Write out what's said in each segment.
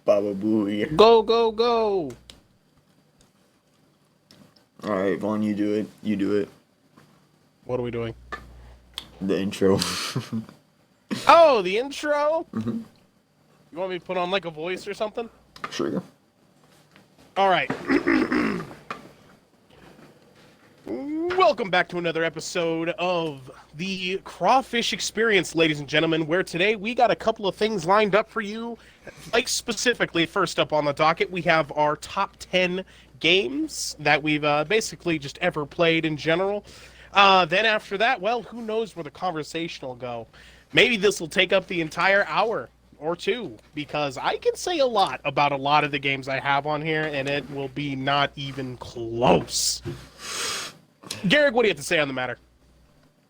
Baba Booey. Go, go, go! All right, Vaughn, you do it. You do it. What are we doing? The intro. Oh, the intro? hmm You want me to put on like a voice or something? Sure. Alright. Welcome back to another episode of the Crawfish Experience, ladies and gentlemen, where today we got a couple of things lined up for you. Like specifically, first up on the docket, we have our top 10 games that we've basically just ever played in general. Then after that, well, who knows where the conversation will go. Maybe this will take up the entire hour or two, because I can say a lot about a lot of the games I have on here, and it will be not even close. Garrick, what do you have to say on the matter?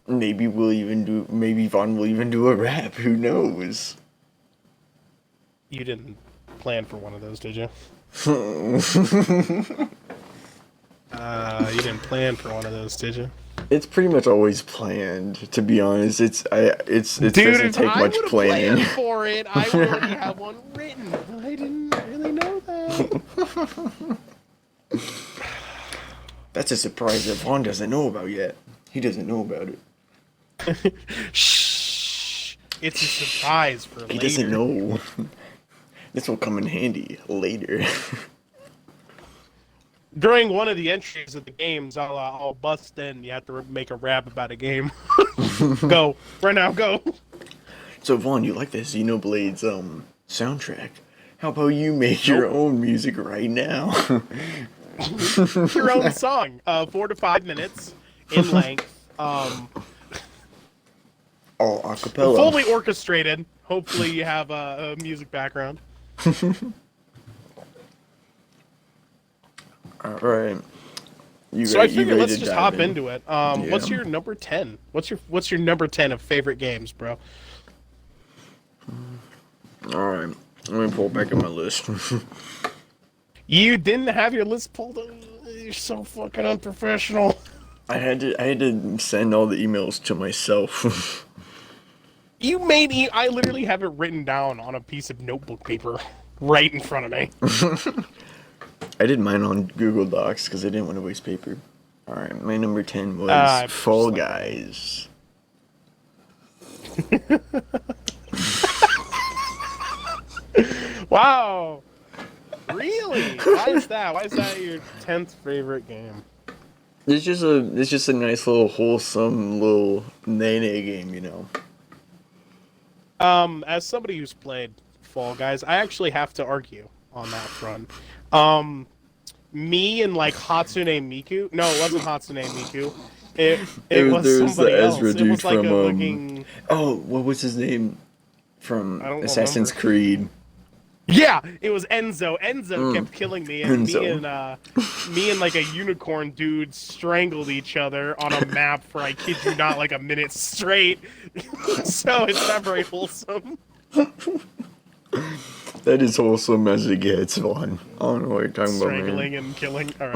Maybe maybe Vaughn will even do a rap. Who knows? You didn't plan for one of those, did you? You didn't plan for one of those, did you? It's pretty much always planned, to be honest. It Dude, doesn't if take I much would have planning. planned for it, I would already have one written. But I didn't really know that. That's a surprise that Vaughn doesn't know about yet. He doesn't know about it. Shh. It's a surprise for He later. doesn't know. This will come in handy later. During one of the entries of the games, I'll bust in. You have to make a rap about a game. Go. Right now, go. So Vaughn, you like the Xenoblade's soundtrack? How about you make your own music right now? Your own song. 4 to 5 minutes in length. All acapella. Fully orchestrated. Hopefully you have a music background. All right. So I figured let's just hop in? into it. What's your number 10? What's your number 10 of favorite games, bro? All right. Let me pull back up my list. You didn't have your list pulled up? You're so fucking unprofessional. I had to send all the emails to myself. I literally have it written down on a piece of notebook paper right in front of me. I did mine on Google Docs because I didn't want to waste paper. All right, my number 10 was Fall Guys. Wow. Really? Why is that? Why is that your 10th favorite game? It's just a nice little wholesome little nene game, you know. As somebody who's played Fall Guys, I actually have to argue on that front. Me and like Hatsune Miku. No, it wasn't Hatsune Miku. It was there was the somebody else. Ezra It dude was like from a looking. oh, what was his name from I don't Assassin's remember. Creed? Yeah, it was Enzo. Enzo kept killing me, and Enzo. me and like a unicorn dude strangled each other on a map for, I kid you not, like a minute straight. So it's not very wholesome. That is wholesome as it gets, Vaughn. I don't know what you're talking about, man. Strangling and killing. All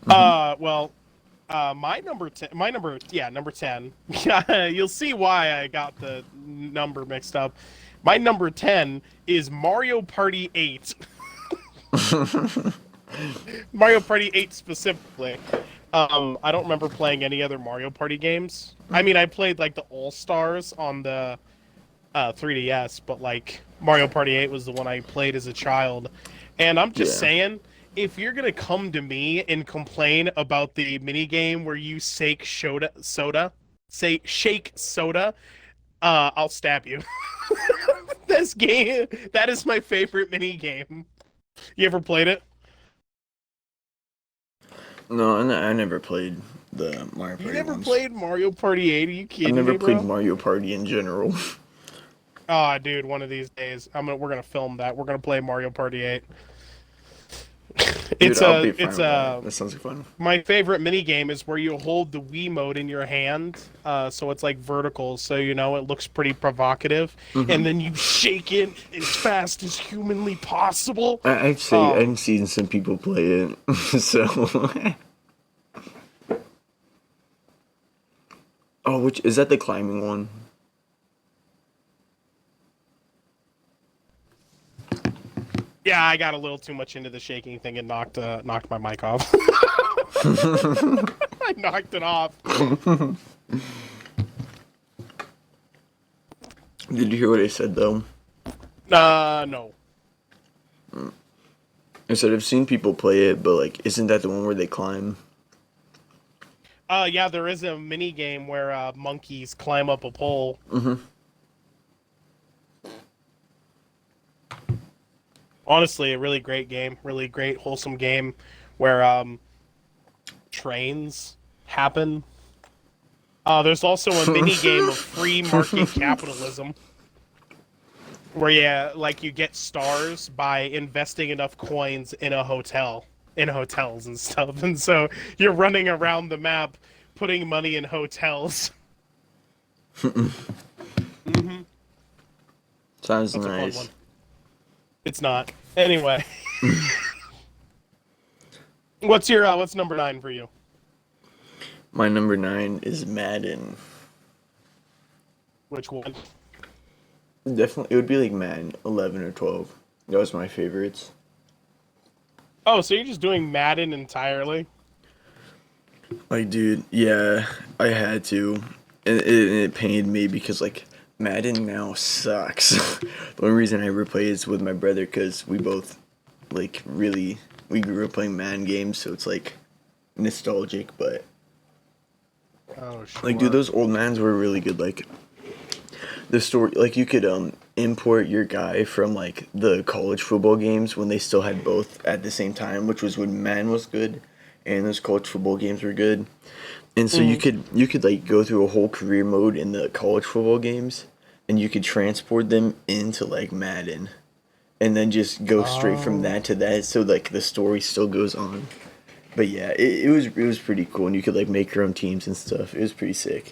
right. Well, my number 10. Number 10. You'll see why I got the number mixed up. My number 10 is Mario Party 8. Mario Party 8 specifically. I don't remember playing any other Mario Party games. I mean, I played like the All Stars on the 3DS, but like Mario Party 8 was the one I played as a child. And I'm just saying, if you're gonna come to me and complain about the mini game where you shake soda, I'll stab you. This game, that is my favorite mini game. You ever played it? No, I never played the Mario Party You never ones. played Mario Party 8? Are you I kidding never me, played bro? Mario Party in general. Ah, dude, one of these days, we're gonna film that. We're gonna play Mario Party 8. Dude, I'll be fine with that. That sounds like fun. My favorite mini game is where you hold the Wiimote in your hand, so it's like vertical, so you know it looks pretty provocative, and then you shake it as fast as humanly possible. I'd say I've seen some people play it, so. Oh, which is that the climbing one? Yeah, I got a little too much into the shaking thing and knocked my mic off. I knocked it off. Did you hear what I said though? No. I said I've seen people play it, but like, isn't that the one where they climb? Yeah, there is a mini game where monkeys climb up a pole. Mm-hmm. Honestly, a really great game, really great, wholesome game where trains happen. There's also a mini game of free market capitalism where you get stars by investing enough coins in hotels and stuff, and so you're running around the map putting money in hotels. Mm-hmm. Sounds That's nice. a fun one. It's not. Anyway. What's number 9 for you? My number 9 is Madden. Which one? Definitely, it would be like Madden 11 or 12. That was my favorites. Oh, so you're just doing Madden entirely? Like, dude, yeah, I had to. And it pained me because, like, Madden now sucks. The only reason I ever play is with my brother because we both, like, we grew up playing Madden games, so it's, like, nostalgic, but... Oh, sure. Like, dude, those old Maddens were really good, like... The story, like, you could, import your guy from, like, the college football games when they still had both at the same time, which was when Madden was good, and those college football games were good. And so you could like go through a whole career mode in the college football games, and you could transport them into like Madden, and then just go straight from that to that. So like the story still goes on. But yeah, it was pretty cool, and you could like make your own teams and stuff. It was pretty sick.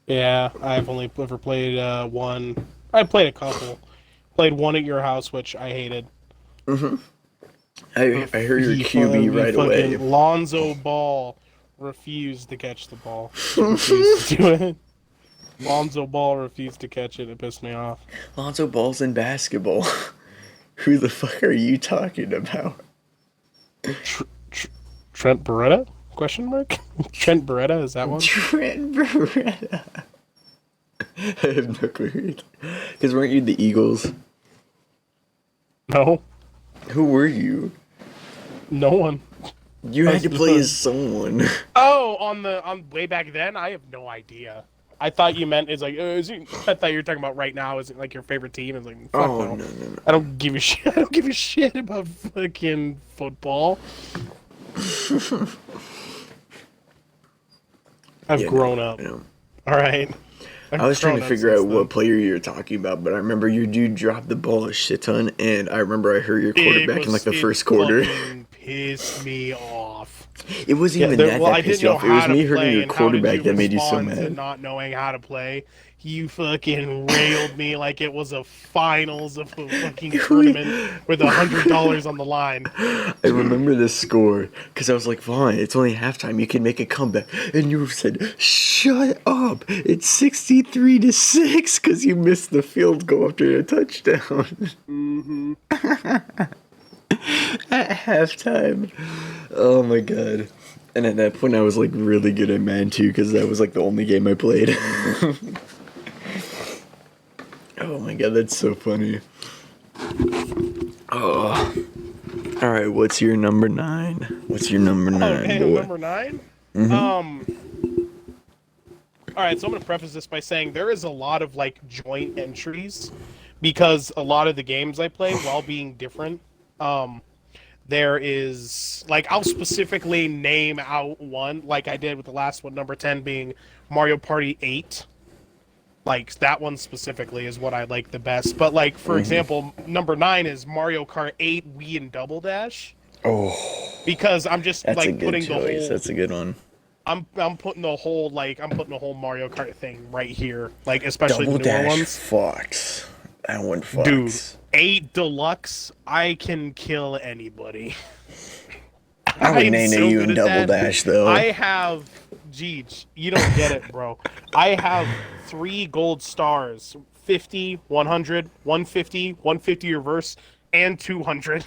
Yeah, I've only ever played one. I played a couple. Played one at your house, which I hated. Mm-hmm. I heard your QB right away. Lonzo Ball refused to catch the ball. Refused to do it. Lonzo Ball refused to catch it. It pissed me off. Lonzo Ball's in basketball. Who the fuck are you talking about? Trent Beretta? Question mark? Trent Beretta, is that one? Trent Beretta. I have no clue. Because weren't you the Eagles? No. Who were you? No one. You had to play as someone. Oh, on way back then? I have no idea. I thought you meant I thought you were talking about right now. Is it like your favorite team? It's like fuck no. No. I don't give a shit. I don't give a shit about fucking football. I've grown up. All right. I was trying to figure out what player you were talking about, but I remember your dude dropped the ball a shit ton, and I remember I heard your quarterback in like the first quarter. Pissed me off. It wasn't even that pissed you off. It was me hurting your quarterback that made you so mad. Not knowing how to play, you fucking railed me like it was a finals of a fucking tournament with $100 on the line. I remember this score because I was like, "Fine, it's only halftime. You can make a comeback." And you said, "Shut up! It's 63-6 because you missed the field goal after a touchdown." Mm-hmm. At halftime. Oh my god. And at that point I was like really good at Madden 2 because that was like the only game I played. Oh my god, that's so funny. Oh. Alright, what's your number 9? What's your number 9, okay, boy? Number 9? Mm-hmm. Alright, so I'm going to preface this by saying there is a lot of like joint entries because a lot of the games I play, while being different, there is, like, I'll specifically name out one, like I did with the last one, number 10 being Mario Party 8. Like, that one specifically is what I like the best. But, like, for example, number 9 is Mario Kart 8 Wii and Double Dash. Oh. Because I'm just, that's like, a good putting choice. the whole... That's a good one. I'm putting the whole, like, Mario Kart thing right here. Like, especially Double the newer Dash ones. fucks. That one fucks. Dude, 8 Deluxe, I can kill anybody. I would name you in Double Dash, though. I have... Jeej, you don't get it, bro. I have 3 gold stars. 50, 100, 150, 150 reverse, and 200.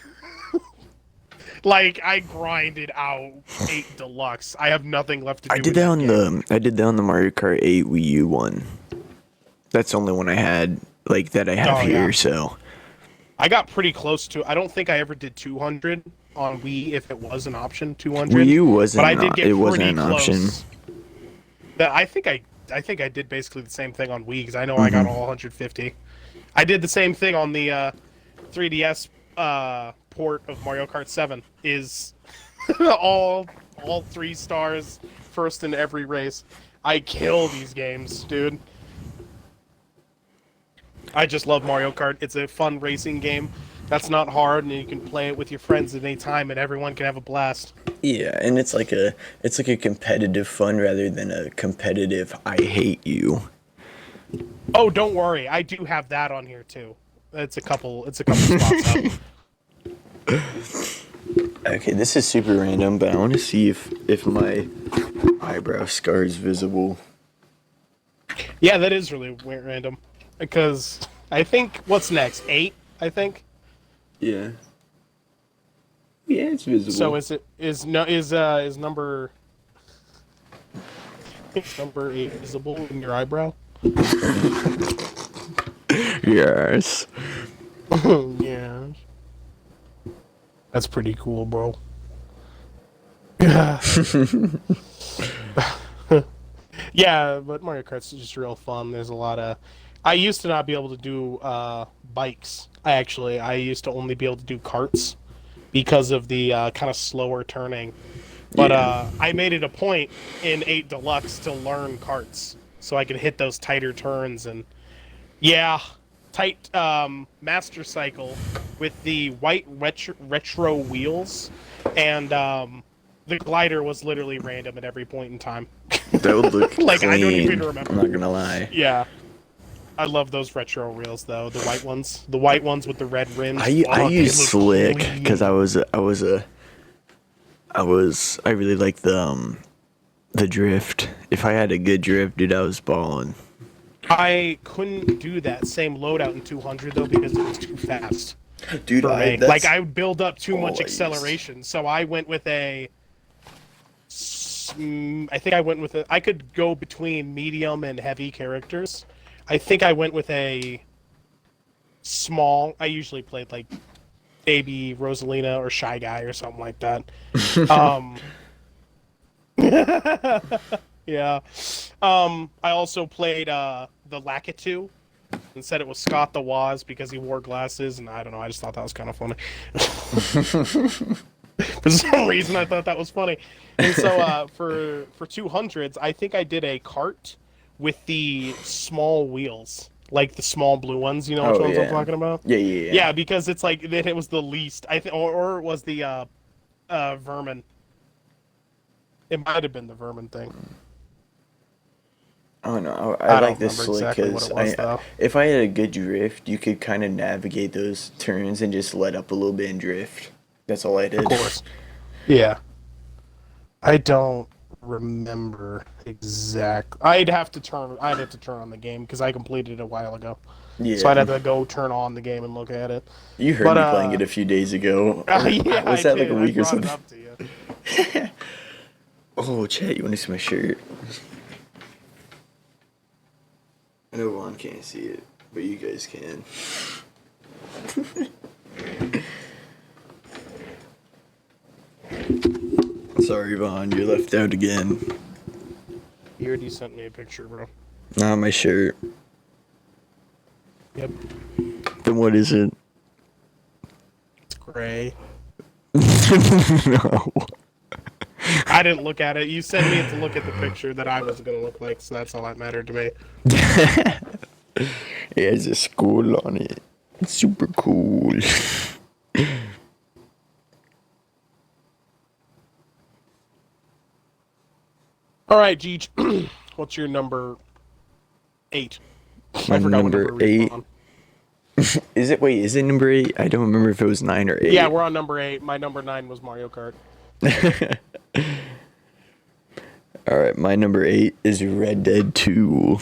Like, I grinded out 8 Deluxe. I have nothing left to do. I did that on the Mario Kart 8 Wii U one. That's the only one I had that I have here. Yeah. So I got pretty close to. I don't think I ever did 200 on Wii if it was an option 200. Wii U but I did get it wasn't pretty an close. option. That I think I did basically the same thing on Wii because I know I got all 150. I did the same thing on the 3DS port of Mario Kart 7. Is all 3 stars, first in every race. I kill these games, dude. I just love Mario Kart. It's a fun racing game. That's not hard, and you can play it with your friends at any time, and everyone can have a blast. Yeah, and it's like a competitive fun rather than a competitive I hate you. Oh, don't worry. I do have that on here too. It's a couple spots up. Okay, this is super random, but I want to see if my eyebrow scar is visible. Yeah, that is really random. Because I think what's next? 8, I think. Yeah. Yeah, it's visible. So is number 8 visible in your eyebrow? Yes. Yeah. That's pretty cool, bro. Yeah, but Mario Kart's just real fun. There's a lot of. I used to not be able to do bikes. I used to only be able to do karts because of the kind of slower turning. But I made it a point in 8 Deluxe to learn karts so I could hit those tighter turns and tight master cycle with the white retro wheels and the glider was literally random at every point in time. That would look like clean. I don't even remember. I'm not gonna lie. Yeah. I love those retro wheels though, the white ones with the red rims. I used slick because I really like the drift. If I had a good drift, dude, I was balling. I couldn't do that same loadout in 200 though because it was too fast. Dude, I would build up too much acceleration, so I went with I could go between medium and heavy characters. I think I went with a small. I usually played like Baby Rosalina or Shy Guy or something like that. Yeah. I also played the Lakitu and said it was Scott the Woz because he wore glasses, and I don't know. I just thought that was kind of funny. For some reason, I thought that was funny. And so for 200s, I think I did a cart with the small wheels, like the small blue ones. You know which ones I'm talking about? Yeah. Yeah, because it's like it was the least. I think, or it was the vermin. It might have been the vermin thing. Oh no, I like this slick exactly because if I had a good drift, you could kind of navigate those turns and just let up a little bit and drift. That's all I did. Of course. Yeah. I don't remember exact. I'd have to turn on the game because I completed it a while ago. Yeah. So I'd have to go turn on the game and look at it. You heard me playing it a few days ago. Yeah, was that like a week or something? something? It up to you. Oh, chat, you want to see my shirt? I know Ron can't see it, but you guys can. Sorry, Vaughn, you're left out again. You already sent me a picture, bro. Not my shirt. Yep. Then what is it? It's gray. No. I didn't look at it. You sent me to look at the picture that I was going to look like, so that's all that mattered to me. It has a skull on it. It's super cool. All right, Geej. What's your number 8? My number 8. Is it number 8? I don't remember if it was 9 or 8. Yeah, we're on number 8. My number 9 was Mario Kart. Alright, my number 8 is Red Dead 2.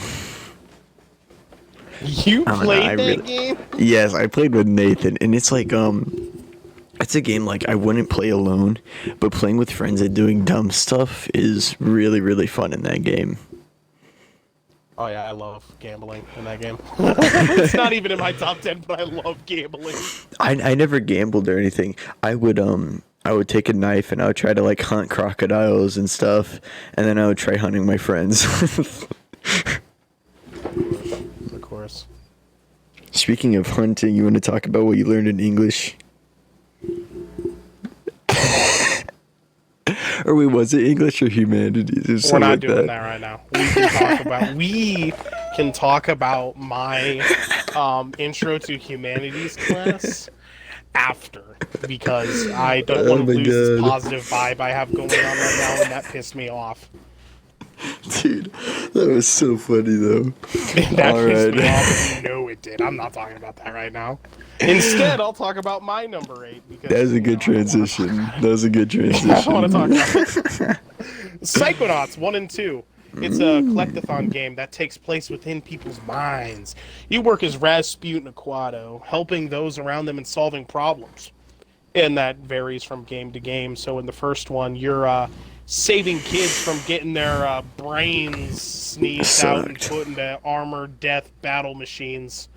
You I don't know, played that game? Yes, I played with Nathan, and it's like it's a game like I wouldn't play alone, but playing with friends and doing dumb stuff is really really fun in that game. Oh yeah, I love gambling in that game. It's not even in my top 10, but I love gambling. I never gambled or anything. I would take a knife and I would try to like hunt crocodiles and stuff, and then I would try hunting my friends. Of course. Speaking of hunting, you want to talk about what you learned in English? Or wait, was it English or humanities or We're something not like doing that? that right now. We can talk about my intro to humanities class after, because I don't Oh want to my lose this God. positive vibe I have going on right now, and that pissed me off. Dude, that was so funny though. That All pissed me right. off. You know it did. I'm not talking about that right now. Instead, I'll talk about my number 8 because That was a good I don't wanna transition. talk- That was a good transition. I want to talk about Psychonauts 1 and 2. It's a collectathon game that takes place within people's minds. You work as Rasputin Aquato, helping those around them and solving problems. And that varies from game to game. So in the first one, you're saving kids from getting their brains sneezed out and Sucked. put into armored death battle machines.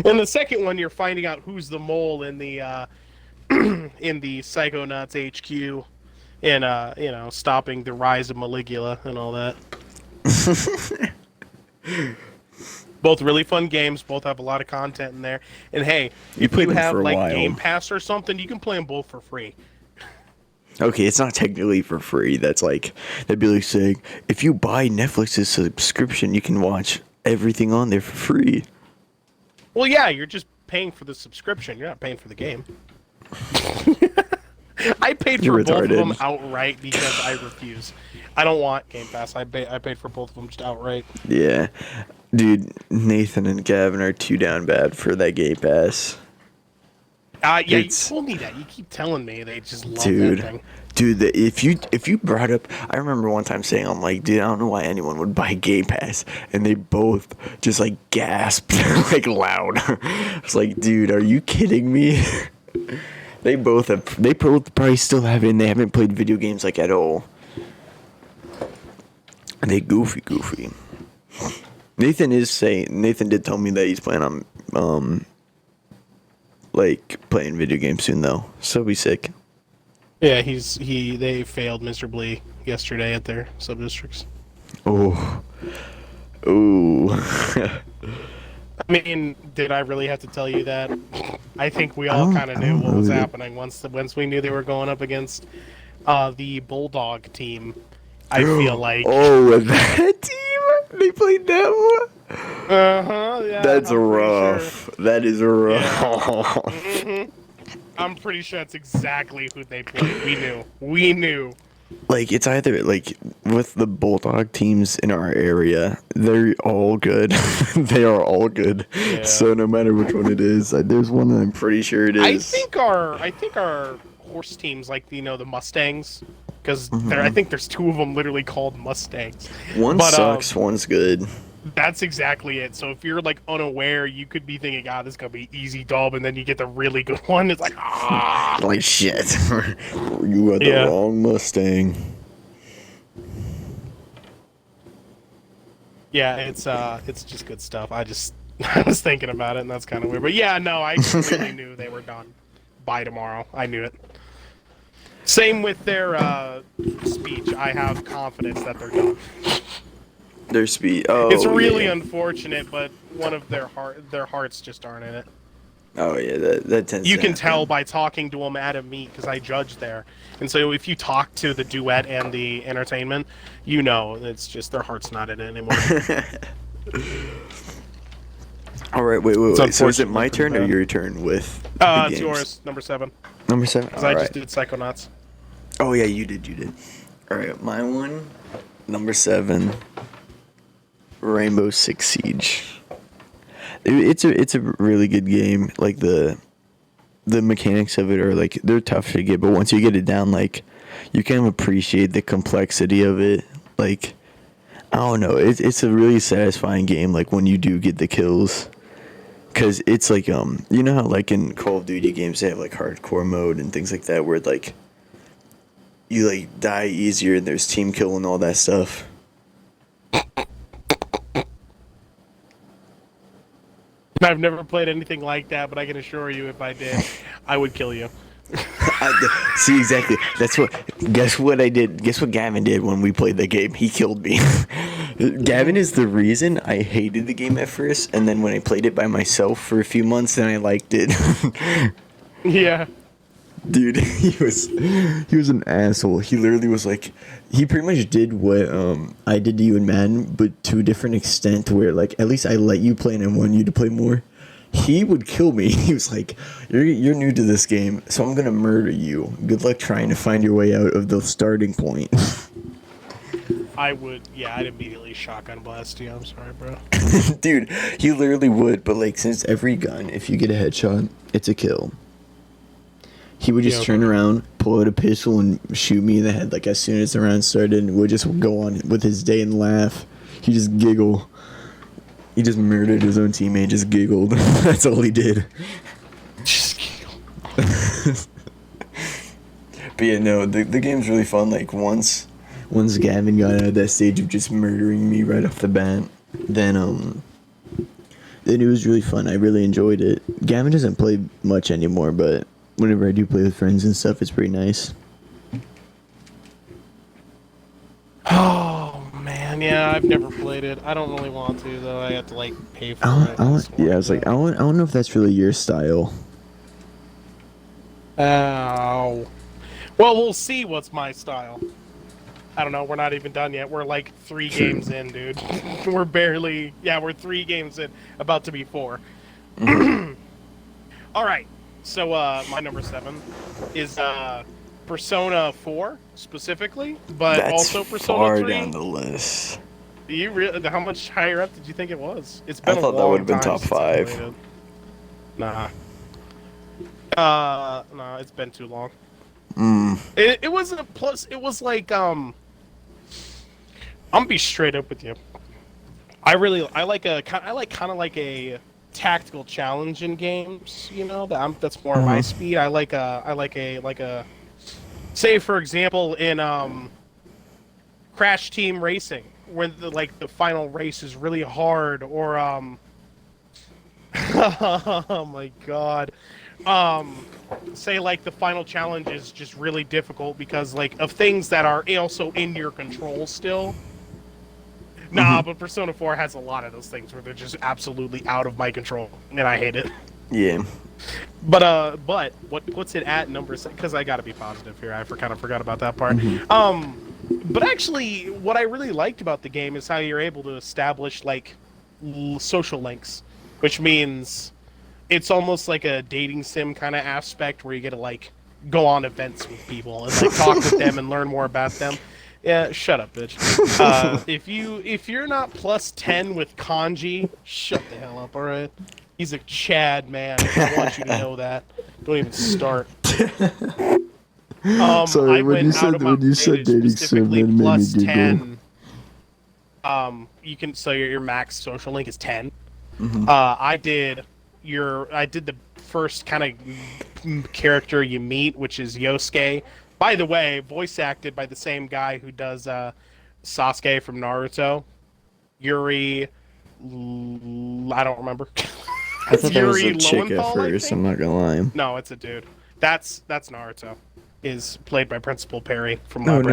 In the second one, you're finding out who's the mole in the in the Psychonauts HQ, and stopping the rise of Maligula and all that. Both really fun games. Both have a lot of content in there. And hey, if played you them have for a like while. Game Pass or something, you can play them both for free. Okay, it's not technically for free. That's like that'd be like saying if you buy Netflix's subscription, you can watch everything on there for free. Well, yeah, you're just paying for the subscription. You're not paying for the game. I paid You're for both of retarded. them outright because I refuse. I don't want Game Pass. I paid for both of them just outright. Yeah, dude, Nathan and Gavin are too down bad for that Game Pass. Yeah, It's- you told me that. You keep telling me they just love Dude, that thing. dude, if you brought up, I remember one time saying, I'm like, dude, I don't know why anyone would buy Game Pass, and they both just like gasped like loud. It's like, dude, are you kidding me? They both probably still have it, and they haven't played video games like at all. They goofy. Nathan did tell me that he's planning on like playing video games soon though, so it'll be sick. Yeah, they failed miserably yesterday at their sub districts. Oh. I mean, did I really have to tell you that? I think we all kind of knew what was happening once we knew they were going up against the Bulldog team. I feel like. Oh, that team? They played them? Yeah. That's I'm pretty rough. That is rough. I'm pretty sure that's exactly who they played. We knew. Like, it's either, like, with the Bulldog teams in our area, they're all good. They are all good. Yeah. So no matter which one it is, there's one that I'm pretty sure it is. I think our horse teams, like the Mustangs, because I think there's two of them literally called Mustangs. One but, sucks, one's good. That's exactly it. So if you're like unaware, you could be thinking, "Ah, this is gonna be easy dub," and then you get the really good one. It's like, ah. Like, shit. You got the wrong Mustang. Yeah, it's just good stuff. I was thinking about it, and that's kind of weird. But yeah, no, I completely knew they were done by tomorrow. I knew it. Same with their speech. I have confidence that they're done. Their speed. Oh, It's really yeah. unfortunate, but one of their hearts just aren't in it. Oh, yeah, that tends You to can happen. tell by talking to them at a meet, because I judge there. And so if you talk to the duet and the entertainment, you know it's just their heart's not in it anymore. All right, wait. It's So is it my unfortunate turn for or them. your turn with the It's games? yours, number 7. Number 7? Because All I right. just did Psychonauts. Oh, yeah, you did. All right, my one, number 7, Rainbow Six Siege. It's a really good game. Like, the mechanics of it are, like, they're tough to get, but once you get it down, like, you kind of appreciate the complexity of it. Like, I don't know. It's a really satisfying game. Like when you do get the kills, because it's like you know how like in Call of Duty games they have like hardcore mode and things like that, where like you like die easier and there's team kill and all that stuff. I've never played anything like that, but I can assure you, if I did, I would kill you. See, exactly. That's what. Guess what I did. Guess what Gavin did when we played the game. He killed me. Gavin is the reason I hated the game at first, and then when I played it by myself for a few months, then I liked it. Yeah. Dude, he was an asshole. He literally was like, he pretty much did what I did to you in Madden, but to a different extent, where like at least I let you play and I want you to play more. He would kill me. He was like, you're new to this game, so I'm gonna murder you. Good luck trying to find your way out of the starting point. I'd immediately shotgun blast you. I'm sorry, bro. Dude, he literally would, but like since every gun, if you get a headshot, it's a kill. He would just turn around, pull out a pistol, and shoot me in the head like as soon as the round started, and would just go on with his day and laugh. He just giggle. He just murdered his own teammate, just giggled. That's all he did. Just giggle. But yeah, no, the game's really fun. Like once Gavin got out of that stage of just murdering me right off the bat, then it was really fun. I really enjoyed it. Gavin doesn't play much anymore, but whenever I do play with friends and stuff, it's pretty nice. Oh man, yeah, I've never played it. I don't really want to though. I have to like pay for it. I was like, I don't know if that's really your style. Ow. Well, we'll see what's my style. I don't know. We're not even done yet. We're like 3 games in, dude. We're 3 games in, about to be 4. All right. So my number 7 is Persona 4 specifically, but That's also Persona far 3. down the list. How much higher up did you think it was? It's been I thought that would have been top since I 5. played it. Nah. No, it's been too long. It wasn't a plus. It was like I'm gonna be straight up with you. I like kind of like a tactical challenge in games. You know that's more my speed. I like a say for example in Crash Team Racing where the final race is really hard or oh my god. Say like the final challenge is just really difficult because like of things that are also in your control still. Nah, but Persona 4 has a lot of those things where they're just absolutely out of my control, and I hate it. Yeah. But what puts it at number 6? Because I gotta be positive here. I kind of forgot about that part. But actually, what I really liked about the game is how you're able to establish like social links, which means it's almost like a dating sim kind of aspect where you get to like go on events with people and like talk with them and learn more about them. Yeah, shut up, bitch. If you're not plus 10 with kanji, shut the hell up, all right? He's a Chad man. I want you to know that. Don't even start. Sorry, when you said dating sim, that made me giggle. 10. Your max social link is 10. I did the first kind of character you meet, which is Yosuke. By the way, voice acted by the same guy who does Sasuke from Naruto. Yuri, I don't remember. I thought that was a Yuri chick at Lowenthal, first, I'm not gonna lie. No, it's a dude. That's Naruto. Is played by Principal Perry from No, Lab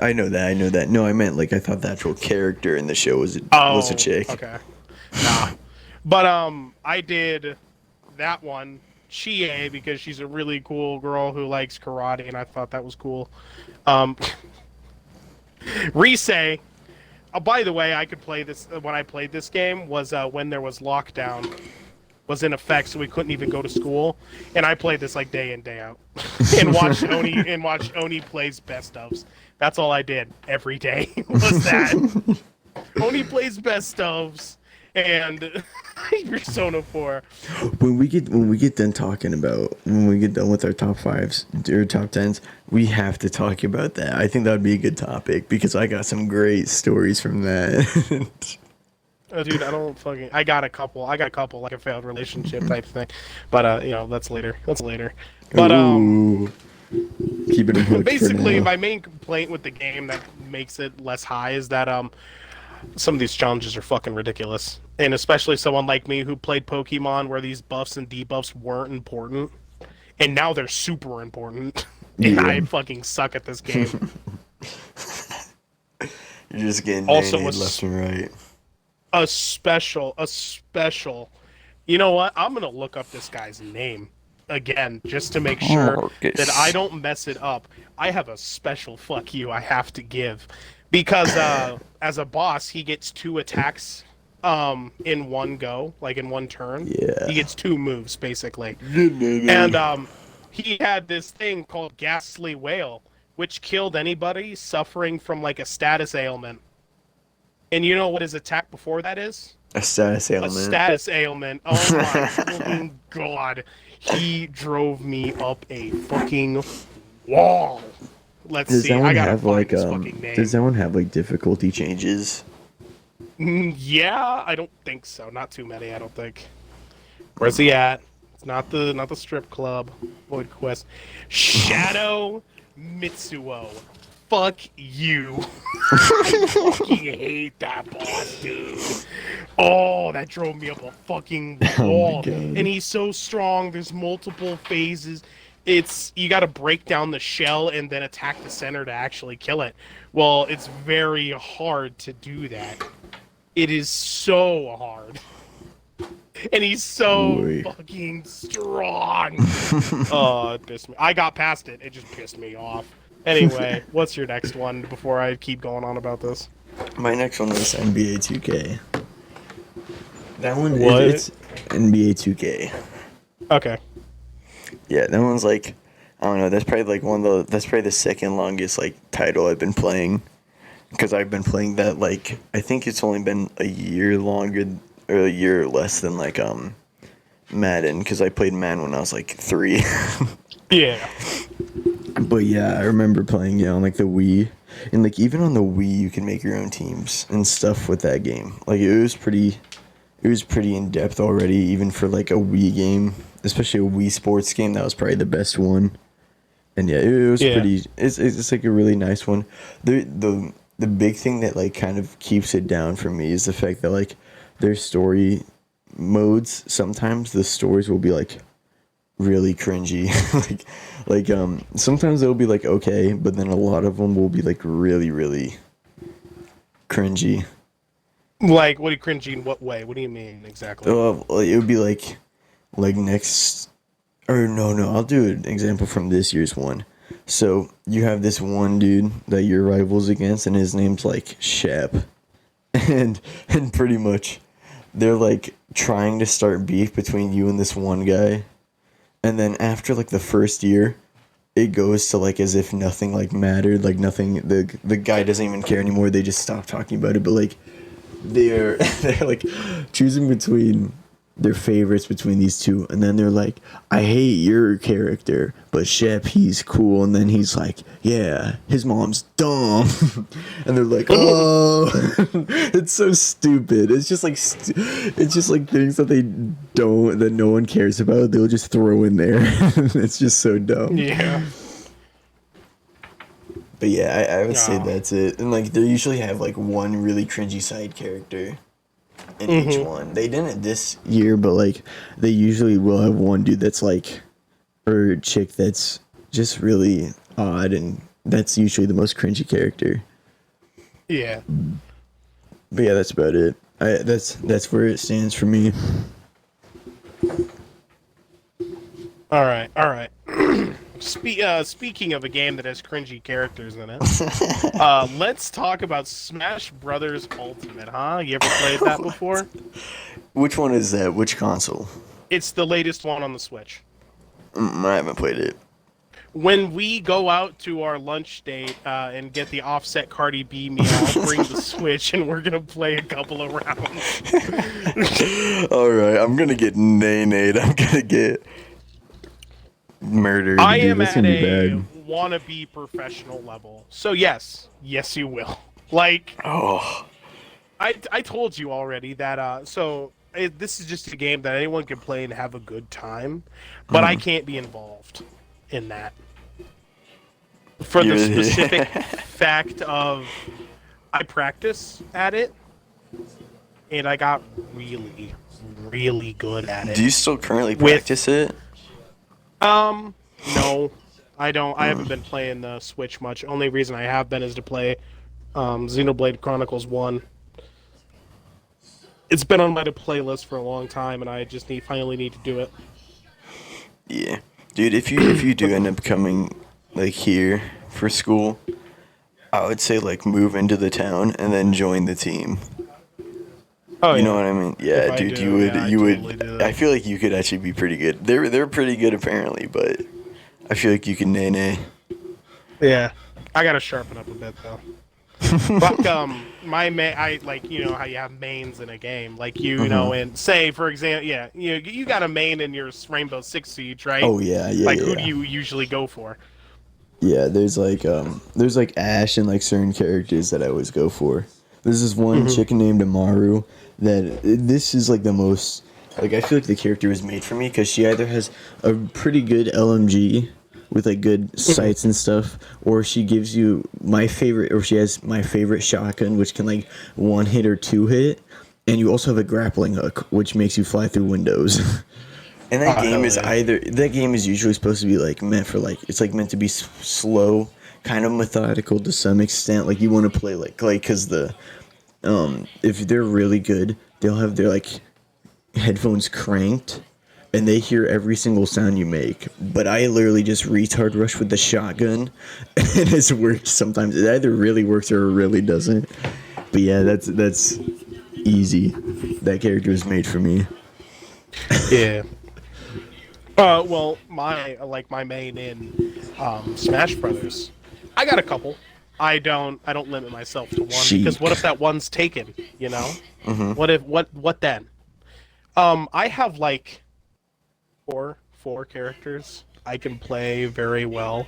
I know that. No, I meant like I thought the actual character in the show was a chick. Okay. Nah. But I did that one, Chie, because she's a really cool girl who likes karate, and I thought that was cool. Rise. By the way, I could play this when I played this game was when there was lockdown was in effect, so we couldn't even go to school, and I played this like day in day out, and watched Oni plays best ofs. That's all I did every day was that. Oni plays best ofs, and Persona 4. When we get done talking about when we get done with our top fives or top tens, we have to talk about that. I think that would be a good topic because I got some great stories from that. Dude, I got a couple. Like a failed relationship type thing, but that's later. That's later. But Ooh, keep it hooked for basically, now. my main complaint with the game that makes it less high is that some of these challenges are fucking ridiculous, and especially someone like me who played Pokemon where these buffs and debuffs weren't important, and now they're super important, and Yeah, I fucking suck at this game. you're just getting Also, marinated left and right. a special. You know what? I'm gonna look up this guy's name again just to make sure that I Marcus. don't mess it up. I have a special fuck you I have to give because as a boss, he gets 2 attacks in one go, like in one turn. He Yeah. gets 2 moves basically. Good And baby. he had this thing called Ghastly Wail, which killed anybody suffering from like a status ailment. And you know what his attack before that is? A status A ailment. status ailment. Oh my fucking god. He drove me up a fucking wall. Let's Does see. that I one gotta have find like this fucking does name. that one have like difficulty changes? Yeah, I don't think so. Not too many, I don't think. Where's he at? It's not the strip club. Void Quest. Shadow Mitsuo. Fuck you. I fucking hate that boss, dude. Oh, that drove me up a fucking Oh my wall. And god. he's so strong. There's multiple phases. It's you got to break down the shell and then attack the center to actually kill it. Well, it's very hard to do that. It is so hard. And he's so Boy. fucking strong. Oh, it pissed me. I got past it. It just pissed me off. Anyway, what's your next one before I keep going on about this? My next one was NBA 2K. That one What? it's NBA 2K. Okay. Yeah, that one's like I don't know. That's probably like that's probably the second longest like title I've been playing because I've been playing that like I think it's only been a year longer or a year less than like Madden because I played Madden when I was like 3. Yeah. But yeah, I remember playing it on like the Wii, and like even on the Wii, you can make your own teams and stuff with that game. Like it was pretty in depth already, even for like a Wii game, especially a Wii Sports game. That was probably the best one. And yeah, it was Yeah. pretty. It's like a really nice one. The big thing that like kind of keeps it down for me is the fact that like their story modes sometimes the stories will be like really cringy sometimes they'll be like okay but then a lot of them will be like really cringy. Like, what do you cringy in what way? What do you mean exactly? It would be like next or no I'll do an example from this year's one. So you have this one dude that you're rivals against and his name's like Shep. And pretty much they're like trying to start beef between you and this one guy. And then after like the first year, it goes to like as if nothing like mattered, like nothing. The guy doesn't even care anymore. They just stop talking about it. But like they're they're like choosing between their favorites between these two, and then they're like, I hate your character, but Shep he's cool, and then he's like, yeah, his mom's dumb, and they're like, oh, it's so stupid. It's just like it's just like things that they don't that no one cares about. They'll just throw in there. It's just so dumb. Yeah. But yeah, I would say No. that's it. And like they usually have like one really cringy side character in each Mm-hmm. one. They didn't this year, but like they usually will have one dude that's like or chick that's just really odd and that's usually the most cringy character. Yeah. But yeah, that's about it. That's where it stands for me. All right. All right. Speaking of a game that has cringy characters in it, let's talk about Smash Brothers Ultimate, huh? You ever played that before? Which one is that? Which console? It's the latest one on the Switch. I haven't played it. When we go out to our lunch date and get the offset Cardi B meal, I'll bring the Switch and we're gonna play a couple of rounds. All right, I'm gonna get nay-nayed. I'm gonna get murdered. I Dude, am that's at gonna be a bad. wannabe professional level, so yes, you will. Like, Oh, I told you already that. This is just a game that anyone can play and have a good time, but I can't be involved in that. For the specific fact of I practice at it, and I got really, really good at it. do you still currently practice it? No, I don't. I haven't been playing the Switch much. Only reason I have been is to play Xenoblade Chronicles 1. It's been on my playlist for a long time, and I just finally need to do it. Yeah, dude. If you do end up coming like here for school, I would say like move into the town and then join the team. Oh, You yeah. know what I mean? Yeah, I dude. do, You would. yeah, I you totally would. do that. I feel like you could actually be pretty good. They're pretty good apparently, but I feel like you can nay. Yeah, I gotta sharpen up a bit though. Like my main, I like how you have mains in a game, like you know, and say for example, yeah, you got a main in your Rainbow Six Siege, right? Oh yeah, yeah, Like yeah. who do you usually go for? Yeah, there's like Ash and like certain characters that I always go for. There's this one chicken named Amaru that this is like the most like I feel like the character was made for me because she either has a pretty good LMG with like good sights and stuff, or she gives you my favorite, or she has my favorite shotgun which can like one hit or two hit, and you also have a grappling hook which makes you fly through windows. And that game is that game is usually supposed to be like meant for like it's like meant to be slow, kind of methodical to some extent. Like you want to play like because the if they're really good, they'll have their like headphones cranked and they hear every single sound you make. But I literally just retard rush with the shotgun, and it's worked sometimes. It either really works or it really doesn't. But yeah, that's easy. That character is made for me. Yeah. Well, my main in Smash Brothers, I got a couple. I don't limit myself to one because what if that one's taken? You know, what then? I have like four characters I can play very well,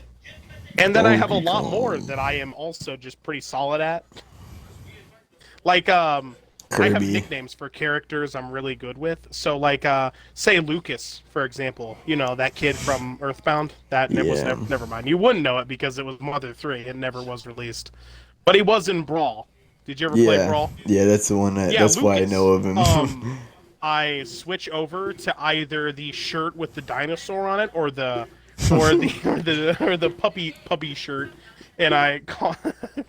and then I have a lot more that I am also just pretty solid at. Like I have nicknames for characters I'm really good with. So, like, say Lucas, for example. You know, that kid from Earthbound? That was never mind. You wouldn't know it because it was Mother 3. It never was released. But he was in Brawl. Did you ever play Brawl? Yeah, that's the one. That's Lucas, why I know of him. I switch over to either the shirt with the dinosaur on it or the puppy shirt. And I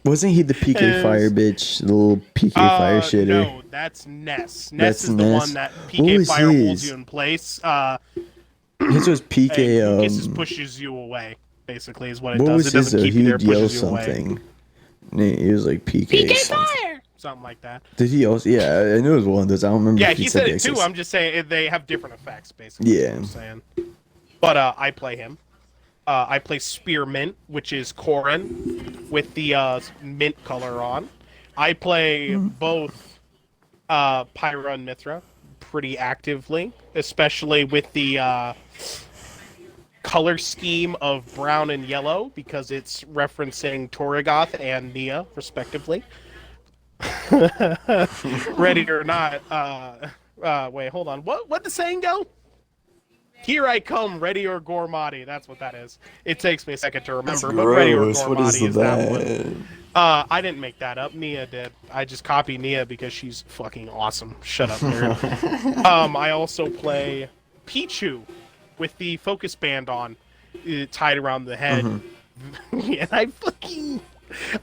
wasn't he the PK Fire bitch, the little PK Fire shitter? No, that's Ness. Ness is the one that PK Fire holds you in place. His was PK. Lucas pushes you away. Basically, is what it what does. Was it doesn't keep you there. Pushes you something. away. He was like PK Fire, something like that. Did he also? Yeah, I knew it was one of those. I don't remember. Yeah, he said it too. I'm just saying they have different effects, basically. Yeah. I'm saying. But I play him. I play Spearmint, which is Corrin, with the mint color on. I play both Pyra and Mithra pretty actively, especially with the color scheme of brown and yellow, because it's referencing Torrigoth and Nia, respectively. Ready or not. Wait, hold on. What'd the saying go? Here I come, ready or Gormati. That's what that is. It takes me a second to remember, but ready or Gormati is that one. I didn't make that up. Nia did. I just copied Nia because she's fucking awesome. Shut up, nerd. I also play Pichu with the focus band on, tied around the head. And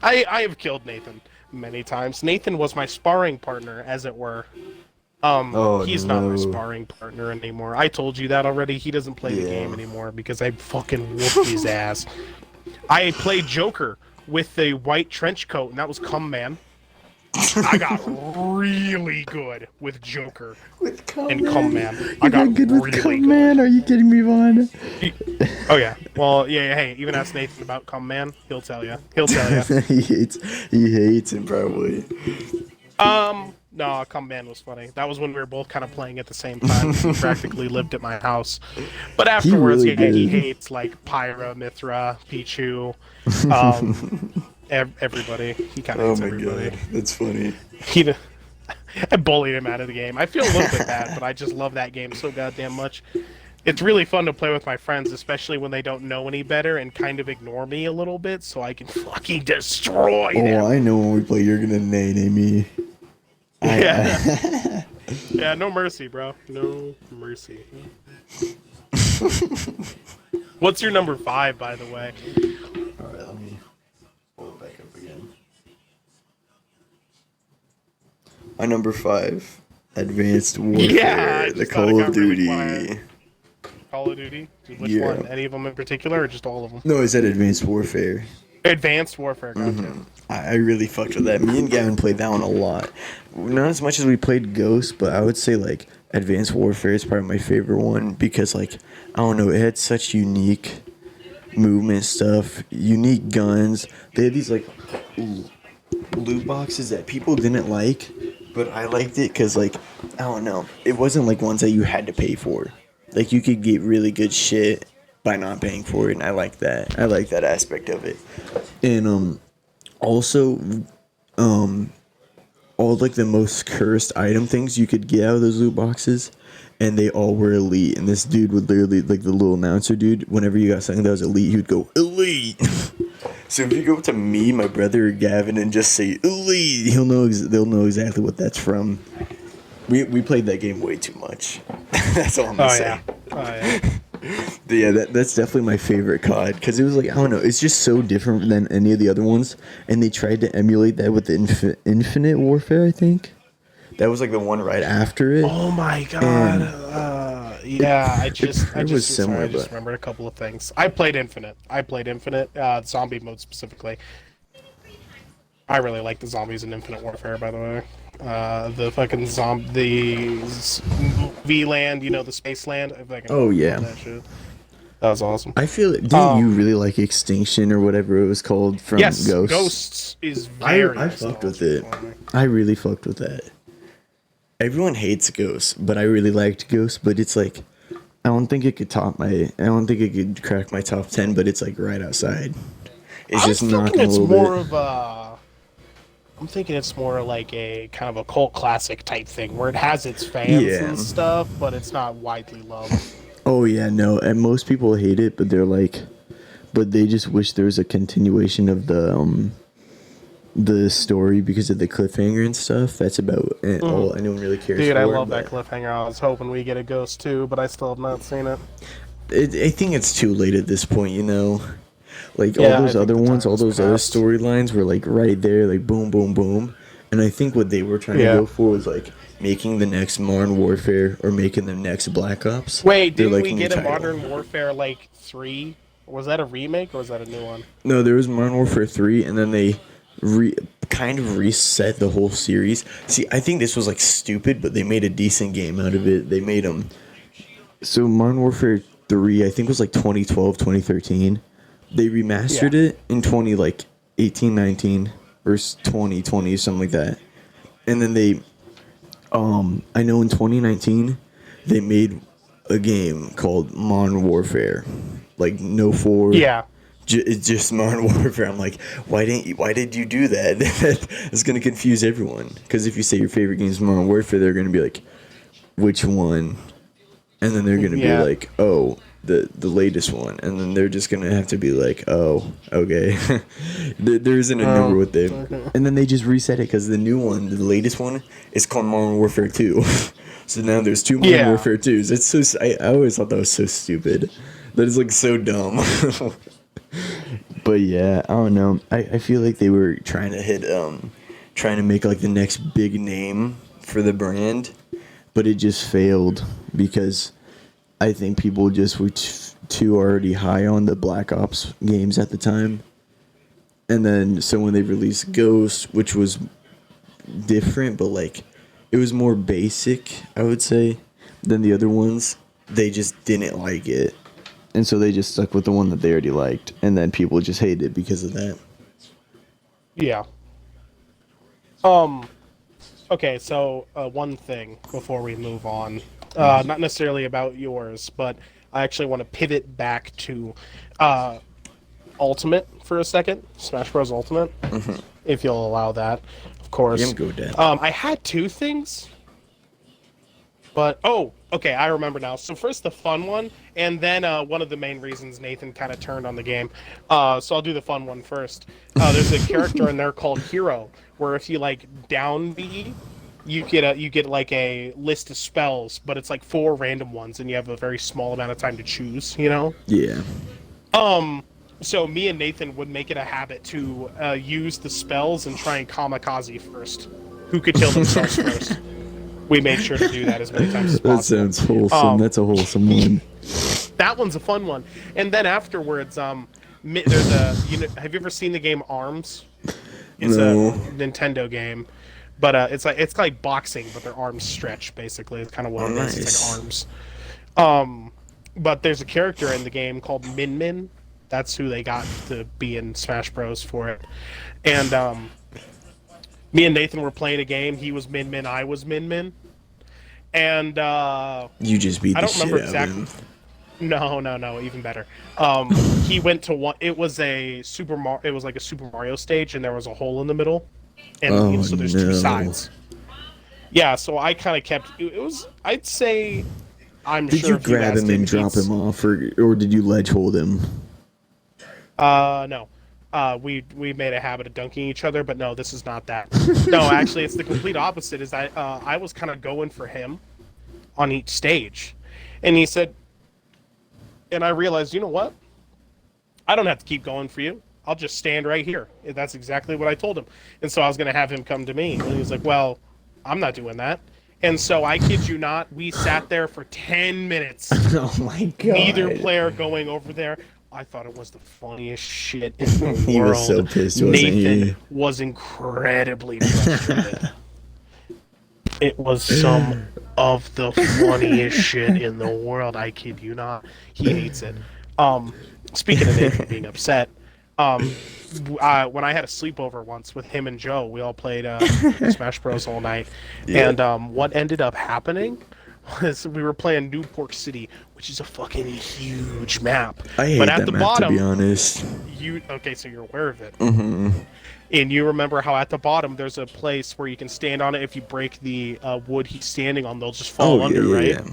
I have killed Nathan many times. Nathan was my sparring partner, as it were. He's not my sparring partner anymore. I told you that already. He doesn't play the game anymore because I fucking whooped his ass. I played Joker with the white trench coat, and that was Cum Man. I got really good with Joker With Come and Come Man. Man. I You got got good with really Come Man? good. Are you kidding me, Vaughn? Oh yeah. Well, yeah. Hey, even ask Nathan about Come Man. He'll tell you. He'll tell you. he hates he hates him probably. No, Come Man was funny. That was when we were both kind of playing at the same time because he practically lived at my house. But He afterwards, really yeah, he did. hates like Pyra, Mithra, Pichu, um, everybody. He kind of Oh hates my everybody. god, that's funny. He, I bullied him out of the game. I feel a little bit bad, but I just love that game so goddamn much. It's really fun to play with my friends, especially when they don't know any better and kind of ignore me a little bit, so I can fucking destroy Oh, them. I know when we play, you're gonna nay me. Yeah. I Yeah, no mercy, bro. No mercy. What's your number 5, by the way? All right, let me pull it back up again. My number 5, Advanced Warfare, Yeah, I the just thought it Call of got really Duty. quiet. Call of Duty? Which Yeah. one? Any of them in particular, or just all of them? No, I said Advanced Warfare. Advanced Warfare, gotcha. I really fucked with that. Me and Gavin played that one a lot. Not as much as we played Ghost, but I would say like Advanced Warfare is probably my favorite one because like I don't know, it had such unique movement stuff, unique guns. They had these like loot boxes that people didn't like, but I liked it because like I don't know, it wasn't like ones that you had to pay for. Like you could get really good shit by not paying for it, and I like that. I like that aspect of it. And also all like the most cursed item things you could get out of those loot boxes, and they all were elite. And this dude would literally, like the little announcer dude, whenever you got something that was elite, he would go elite. So if you go up to me, my brother, or Gavin, and just say elite, they'll know exactly what that's from. We played that game way too much. That's all I'm gonna Oh, say. yeah. Oh, yeah. But yeah, that's definitely my favorite COD because it was like I don't know, it's just so different than any of the other ones, and they tried to emulate that with the Infinite Warfare. I think that was like the one right after it. Oh my god. And Yeah, it was similar, I just but remembered a couple of things. I played Infinite, zombie mode specifically. I really like the zombies in Infinite Warfare, by the way. The fucking V-Land, the Space Land. I fucking oh love yeah, that shit. That was awesome. I feel it. Didn't you really like Extinction or whatever it was called from Yes, Ghosts? Ghosts is very I fucked with nostalgic it. for me. I really fucked with that. Everyone hates Ghosts, but I really liked Ghosts. But it's like I don't think it could I don't think it could crack my top 10. But it's like right outside. It's I'm just thinking knocking a it's little more bit. of a. I'm thinking it's more like a kind of a cult classic type thing where it has its fans Yeah. and stuff, but it's not widely loved. Oh yeah, no. And most people hate it, but they're like, but they just wish there was a continuation of the story because of the cliffhanger and stuff. That's about all anyone really cares Dude, for. I love but that cliffhanger. I was hoping we get a Ghost too, but I still have not seen it. I think it's too late at this point, you know. Like all Yeah, I those think other the ones, time all has those other passed. storylines were like right there, like boom, boom, boom. And I think what they were trying to Yeah. go for was like making the next Modern Warfare or making the next Black Ops. Wait, They're didn't like we in the get a title. Modern Warfare like 3? Was that a remake or was that a new one? No, there was Modern Warfare 3, and then they kind of reset the whole series. See, I think this was like stupid, but they made a decent game out of it. They made them. So Modern Warfare 3, I think was like 2012, 2013. They remastered Yeah. it in 20 like 18, 19 or 2020 something like that. And then they I know in 2019 they made a game called Modern Warfare. Like no 4. Yeah. It's just Modern Warfare. I'm like, why did you do that? That's gonna confuse everyone. Because if you say your favorite game is Modern Warfare, they're gonna be like, which one? And then they're gonna be Yeah. like, oh, the latest one. And then they're just gonna have to be like, oh, okay. there isn't a number with it. okay. And then they just reset it because the new one, the latest one, is called Modern Warfare 2. So now there's 2 Modern Yeah. Warfare 2s. It's so I always thought that was so stupid. That is like so dumb. But yeah, I don't know. I feel like they were trying to make like the next big name for the brand, but it just failed because I think people just were too already high on the Black Ops games at the time. And then so when they released Ghost, which was different, but like it was more basic, I would say, than the other ones. They just didn't like it. And so they just stuck with the one that they already liked, and then people just hated it because of that. Yeah. Okay, so one thing before we move on, not necessarily about yours, but I actually want to pivot back to Ultimate for a second, Smash Bros. Ultimate, if you'll allow that, of course. Yeah, I'm good with that. I had two things, but okay, I remember now. So first the fun one, and then one of the main reasons Nathan kind of turned on the game. So I'll do the fun one first. There's a character in there called Hero, where if you like down B, you get like a list of spells, but it's like 4 random ones, and you have a very small amount of time to choose. You know? Yeah. So me and Nathan would make it a habit to use the spells and try and kamikaze first. Who could kill themselves first? We made sure to do that as many times as possible. That sounds wholesome. That's a wholesome one. That one's a fun one. And then afterwards, there's a. Have you ever seen the game Arms? It's No. a Nintendo game, but it's like boxing, but their arms stretch. Basically, it's kind of what it is. It's like arms. But there's a character in the game called Min Min. That's who they got to be in Smash Bros. For it. And me and Nathan were playing a game. He was Min Min. I was Min Min. And You just beat the shit out of him. No, even better. He went to one. It was a It was like a Super Mario stage, and there was a hole in the middle, and so there's 2 sides. Yeah, so I kind of kept. It was. I'd say. Did you grab him and drop him off, or did you ledge hold him? No. We made a habit of dunking each other, but no, this is not that. No, actually, it's the complete opposite. Is I was kind of going for him on each stage, and he said, and I realized, you know what? I don't have to keep going for you. I'll just stand right here. And that's exactly what I told him. And so I was going to have him come to me, and he was like, well, I'm not doing that. And so I kid you not, we sat there for 10 minutes. Oh my god! Neither player going over there. I thought it was the funniest shit in the world. He was so pissed, wasn't Nathan was incredibly frustrated. It was some of the funniest shit in the world. I kid you not. He hates it. Speaking of Nathan being upset, when I had a sleepover once with him and Joe, we all played Smash Bros. All night. Yeah. And what ended up happening was we were playing Newport City, which is a fucking huge map. I hate but at that the map, bottom, to be honest. Okay, so you're aware of it. Mm-hmm. And you remember how at the bottom there's a place where you can stand on it. If you break the wood he's standing on, they'll just fall under, right? Yeah.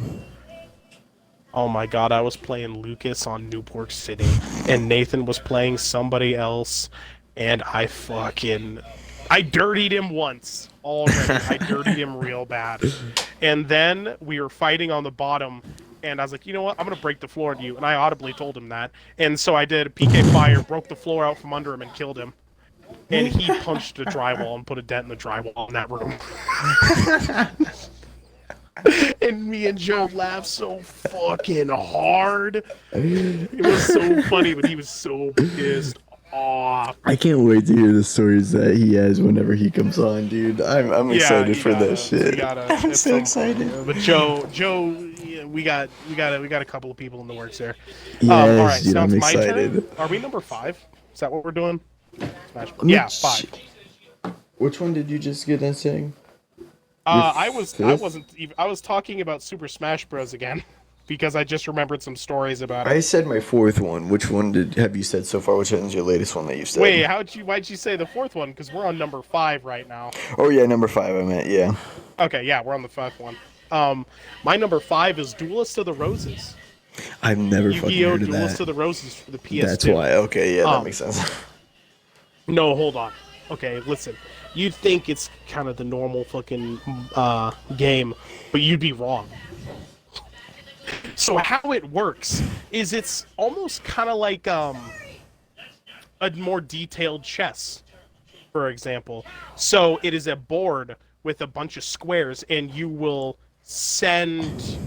Oh my god, I was playing Lucas on Newport City, and Nathan was playing somebody else, and I dirtied him once already. I dirtied him real bad. And then we were fighting on the bottom, and I was like, you know what, I'm going to break the floor on you. And I audibly told him that. And so I did a PK Fire, broke the floor out from under him, and killed him. And he punched the drywall and put a dent in the drywall in that room. And me and Joe laughed so fucking hard. It was so funny, but he was so pissed off. I can't wait to hear the stories that he has whenever he comes on, dude. I'm excited for that shit. I'm so excited. But Joe, yeah, we got a couple of people in the works there. Yes, all right, dude, so I'm it's my excited. turn. Are we number 5? Is that what we're doing? Yeah, 5. Which one did you just get in saying? I was talking about Super Smash Bros. Again because I just remembered some stories about it. I said my 4th one. Which one have you said so far? Which one's your latest one that you said? Wait, why'd you say the 4th one? Because we're on number 5 right now. Oh yeah, number 5. I meant yeah. Okay, yeah, we're on the 5th one. My number 5 is Duelist of the Roses. I've never fucking heard of that. Duelist of the Roses for the PS2. That's why. Okay, yeah, that makes sense. No, hold on. Okay, listen. You'd think it's kind of the normal fucking game, but you'd be wrong. So how it works is it's almost kind of like a more detailed chess, for example. So it is a board with a bunch of squares, and you will send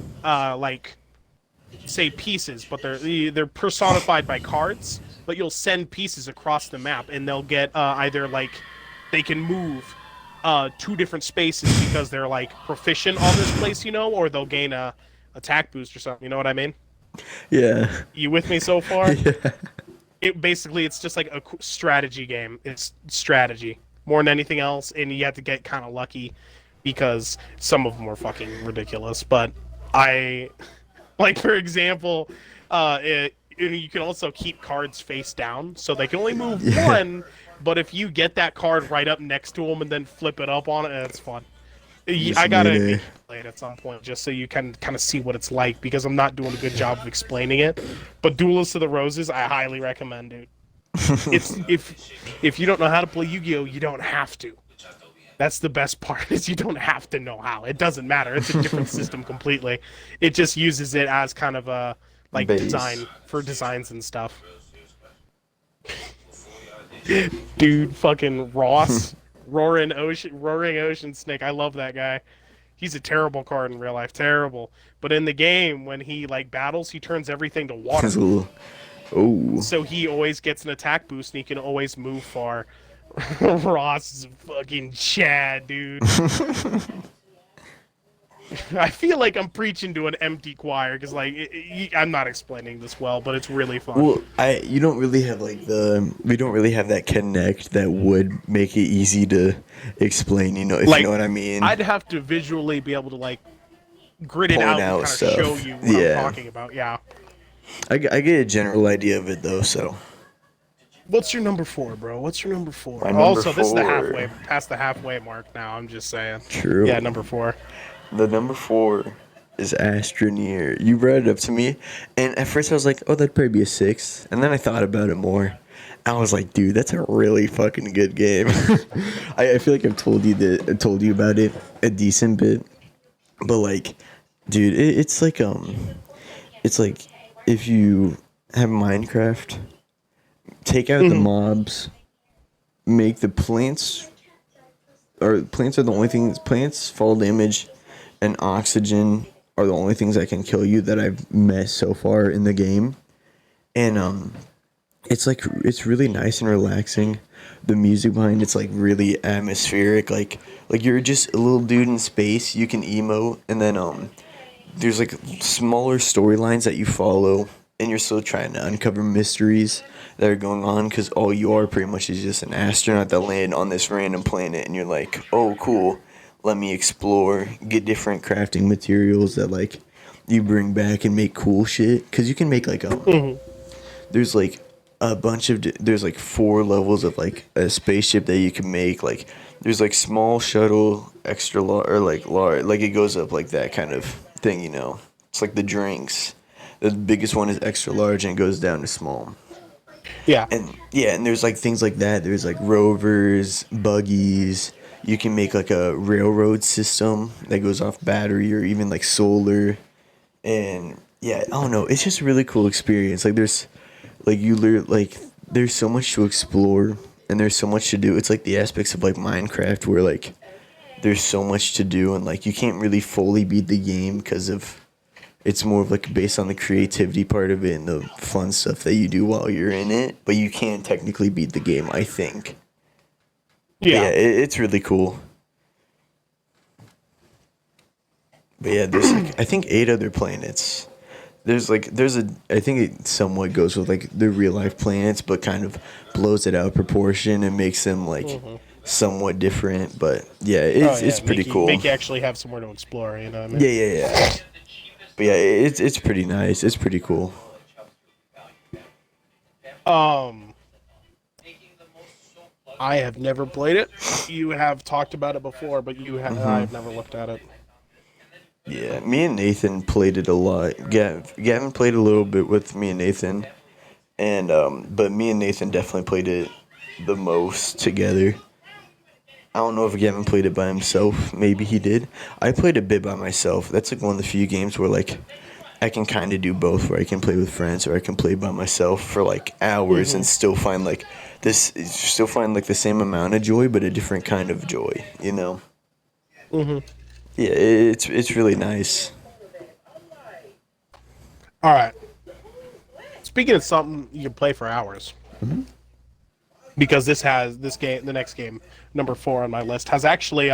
say pieces, but they're personified by cards. But you'll send pieces across the map, and they'll get either like they can move two different spaces because they're like proficient on this place, or they'll gain a attack boost or something. You know what I mean? Yeah. You with me so far? Yeah. It's just like a strategy game. It's strategy more than anything else, and you have to get kind of lucky because some of them are fucking ridiculous. But I like, for example, you can also keep cards face down, so they can only move Yeah. one. But if you get that card right up next to them and then flip it up on it, it's fun. Just I gotta melee. make you play it at some point just so you can kind of see what it's like because I'm not doing a good job of explaining it. But Duelist of the Roses, I highly recommend, dude. It's if you don't know how to play Yu-Gi-Oh, you don't have to. That's the best part is you don't have to know how. It doesn't matter. It's a different system completely. It just uses it as kind of a like Base. design for designs and stuff. Dude, fucking Ross, roaring ocean snake. I love that guy. He's a terrible card in real life, terrible. But in the game, when he like battles, he turns everything to His water. little. Oh. So he always gets an attack boost, and he can always move far. Ross is fucking Chad, dude. I feel like I'm preaching to an empty choir because, like, I'm not explaining this well, but it's really fun. Well, you don't really have like we don't really have that connect that would make it easy to explain. If Like, you know what I mean. I'd have to visually be able to like grid it Point out and out kind of stuff. show you what Yeah. I'm talking about. Yeah. I get a general idea of it though. So What's your number 4, bro? What's your number 4? My number Also, this is the 4. past the halfway mark now. I'm just saying. True. Yeah, number 4. The number 4 is Astroneer. You brought it up to me, and at first I was like, "Oh, that'd probably be a 6." And then I thought about it more. I was like, "Dude, that's a really fucking good game." I feel like I've told you about it a decent bit, but like, dude, it's like if you have Minecraft, take out the mobs, make the plants. Or plants are the only things. Plants, fall damage, and oxygen are the only things that can kill you that I've met so far in the game. And it's really nice and relaxing. The music behind it's like really atmospheric. Like you're just a little dude in space. You can emote, and then there's like smaller storylines that you follow, and you're still trying to uncover mysteries that are going on because all you are pretty much is just an astronaut that landed on this random planet, and you're like, oh, cool. Let me explore, get different crafting materials that like you bring back and make cool shit. Because you can make like there's like a bunch of there's like 4 levels of like a spaceship that you can make. Like there's like small shuttle, extra large, or like large. Like it goes up like that kind of thing. It's like the drinks. The biggest one is extra large and it goes down to small. Yeah. And there's like things like that. There's like rovers, buggies. You can make like a railroad system that goes off battery or even like solar. And yeah, I don't know. It's just a really cool experience. Like there's like you learn like there's so much to explore and there's so much to do. It's like the aspects of like Minecraft where like there's so much to do and like you can't really fully beat the game because of it's more of like based on the creativity part of it and the fun stuff that you do while you're in it. But you can technically beat the game, I think. Yeah. Yeah, it's really cool. But yeah, there's like I think 8 other planets. There's a I think it somewhat goes with like the real life planets, but kind of blows it out of proportion and makes them like somewhat different. But yeah, it's pretty cool. Make you actually have somewhere to explore. You know what I mean? Yeah. But yeah, it's pretty nice. It's pretty cool. I have never played it. You have talked about it before, but I've never looked at it. Yeah, me and Nathan played it a lot. Gavin played a little bit with me and Nathan, and but me and Nathan definitely played it the most together. I don't know if Gavin played it by himself. Maybe he did. I played a bit by myself. That's like one of the few games where like I can kind of do both, where I can play with friends or I can play by myself for like hours and still find like the same amount of joy, but a different kind of joy. Yeah, it's really nice. All right. Speaking of something you can play for hours, because the next game, number 4 on my list, has actually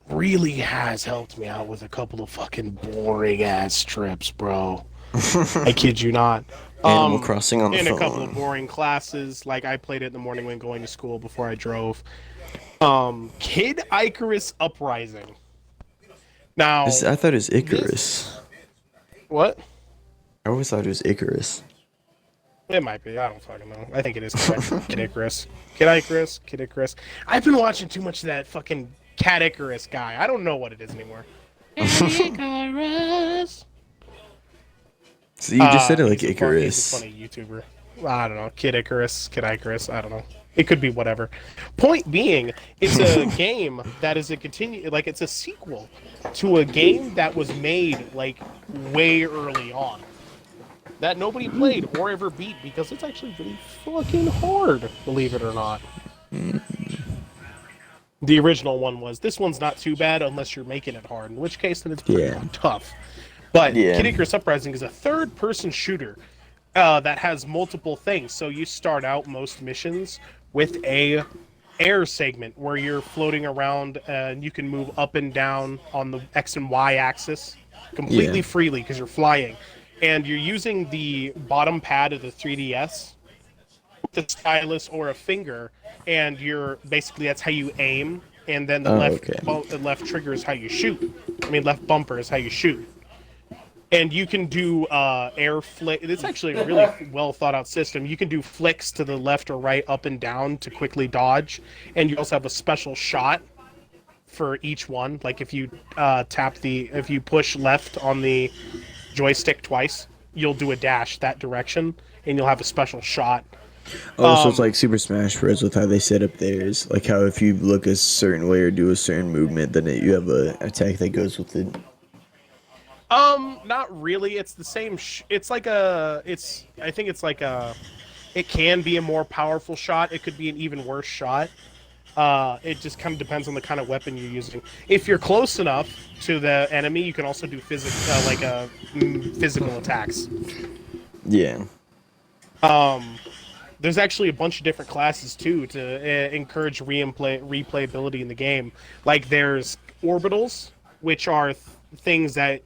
really has helped me out with a couple of fucking boring ass trips, bro. I kid you not. Animal Crossing on the In a couple of phone. boring classes, like I played it in the morning when going to school before I drove. Kid Icarus Uprising. Now, I thought it was Icarus. What? I always thought it was Icarus. It might be. I don't fucking know. I think it is Kid Icarus. Kid Icarus. Kid Icarus. I've been watching too much of that fucking Cat Icarus guy. I don't know what it is anymore. Cat Icarus. So you just said it like He's Icarus. a funny YouTuber. I don't know. Kid Icarus. Kid Icarus. I don't know. It could be whatever. Point being, it's a game that is it's a sequel to a game that was made like way early on that nobody played or ever beat because it's actually really fucking hard, believe it or not. The original one was. This one's not too bad unless you're making it hard, in which case then it's pretty tough. But Kid Icarus Uprising is a third-person shooter that has multiple things. So you start out most missions with a air segment where you're floating around and you can move up and down on the X and Y axis completely freely because you're flying. And you're using the bottom pad of the 3DS with a stylus or a finger, and that's how you aim, and then the left trigger is how you shoot. Left bumper is how you shoot. And you can do air flick. It's actually a really well thought out system. You can do flicks to the left or right, up and down to quickly dodge. And you also have a special shot for each one. Like if you if you push left on the joystick twice, you'll do a dash that direction, and you'll have a special shot. Oh, so it's like Super Smash Bros. With how they set up theirs. Like how if you look a certain way or do a certain movement, then you have a attack that goes with it. Not really. It's the same. It's like a. I think it's like a. It can be a more powerful shot. It could be an even worse shot. It just kind of depends on the kind of weapon you're using. If you're close enough to the enemy, you can also do physical attacks. Yeah. There's actually a bunch of different classes too to encourage replayability in the game. Like there's orbitals, which are things that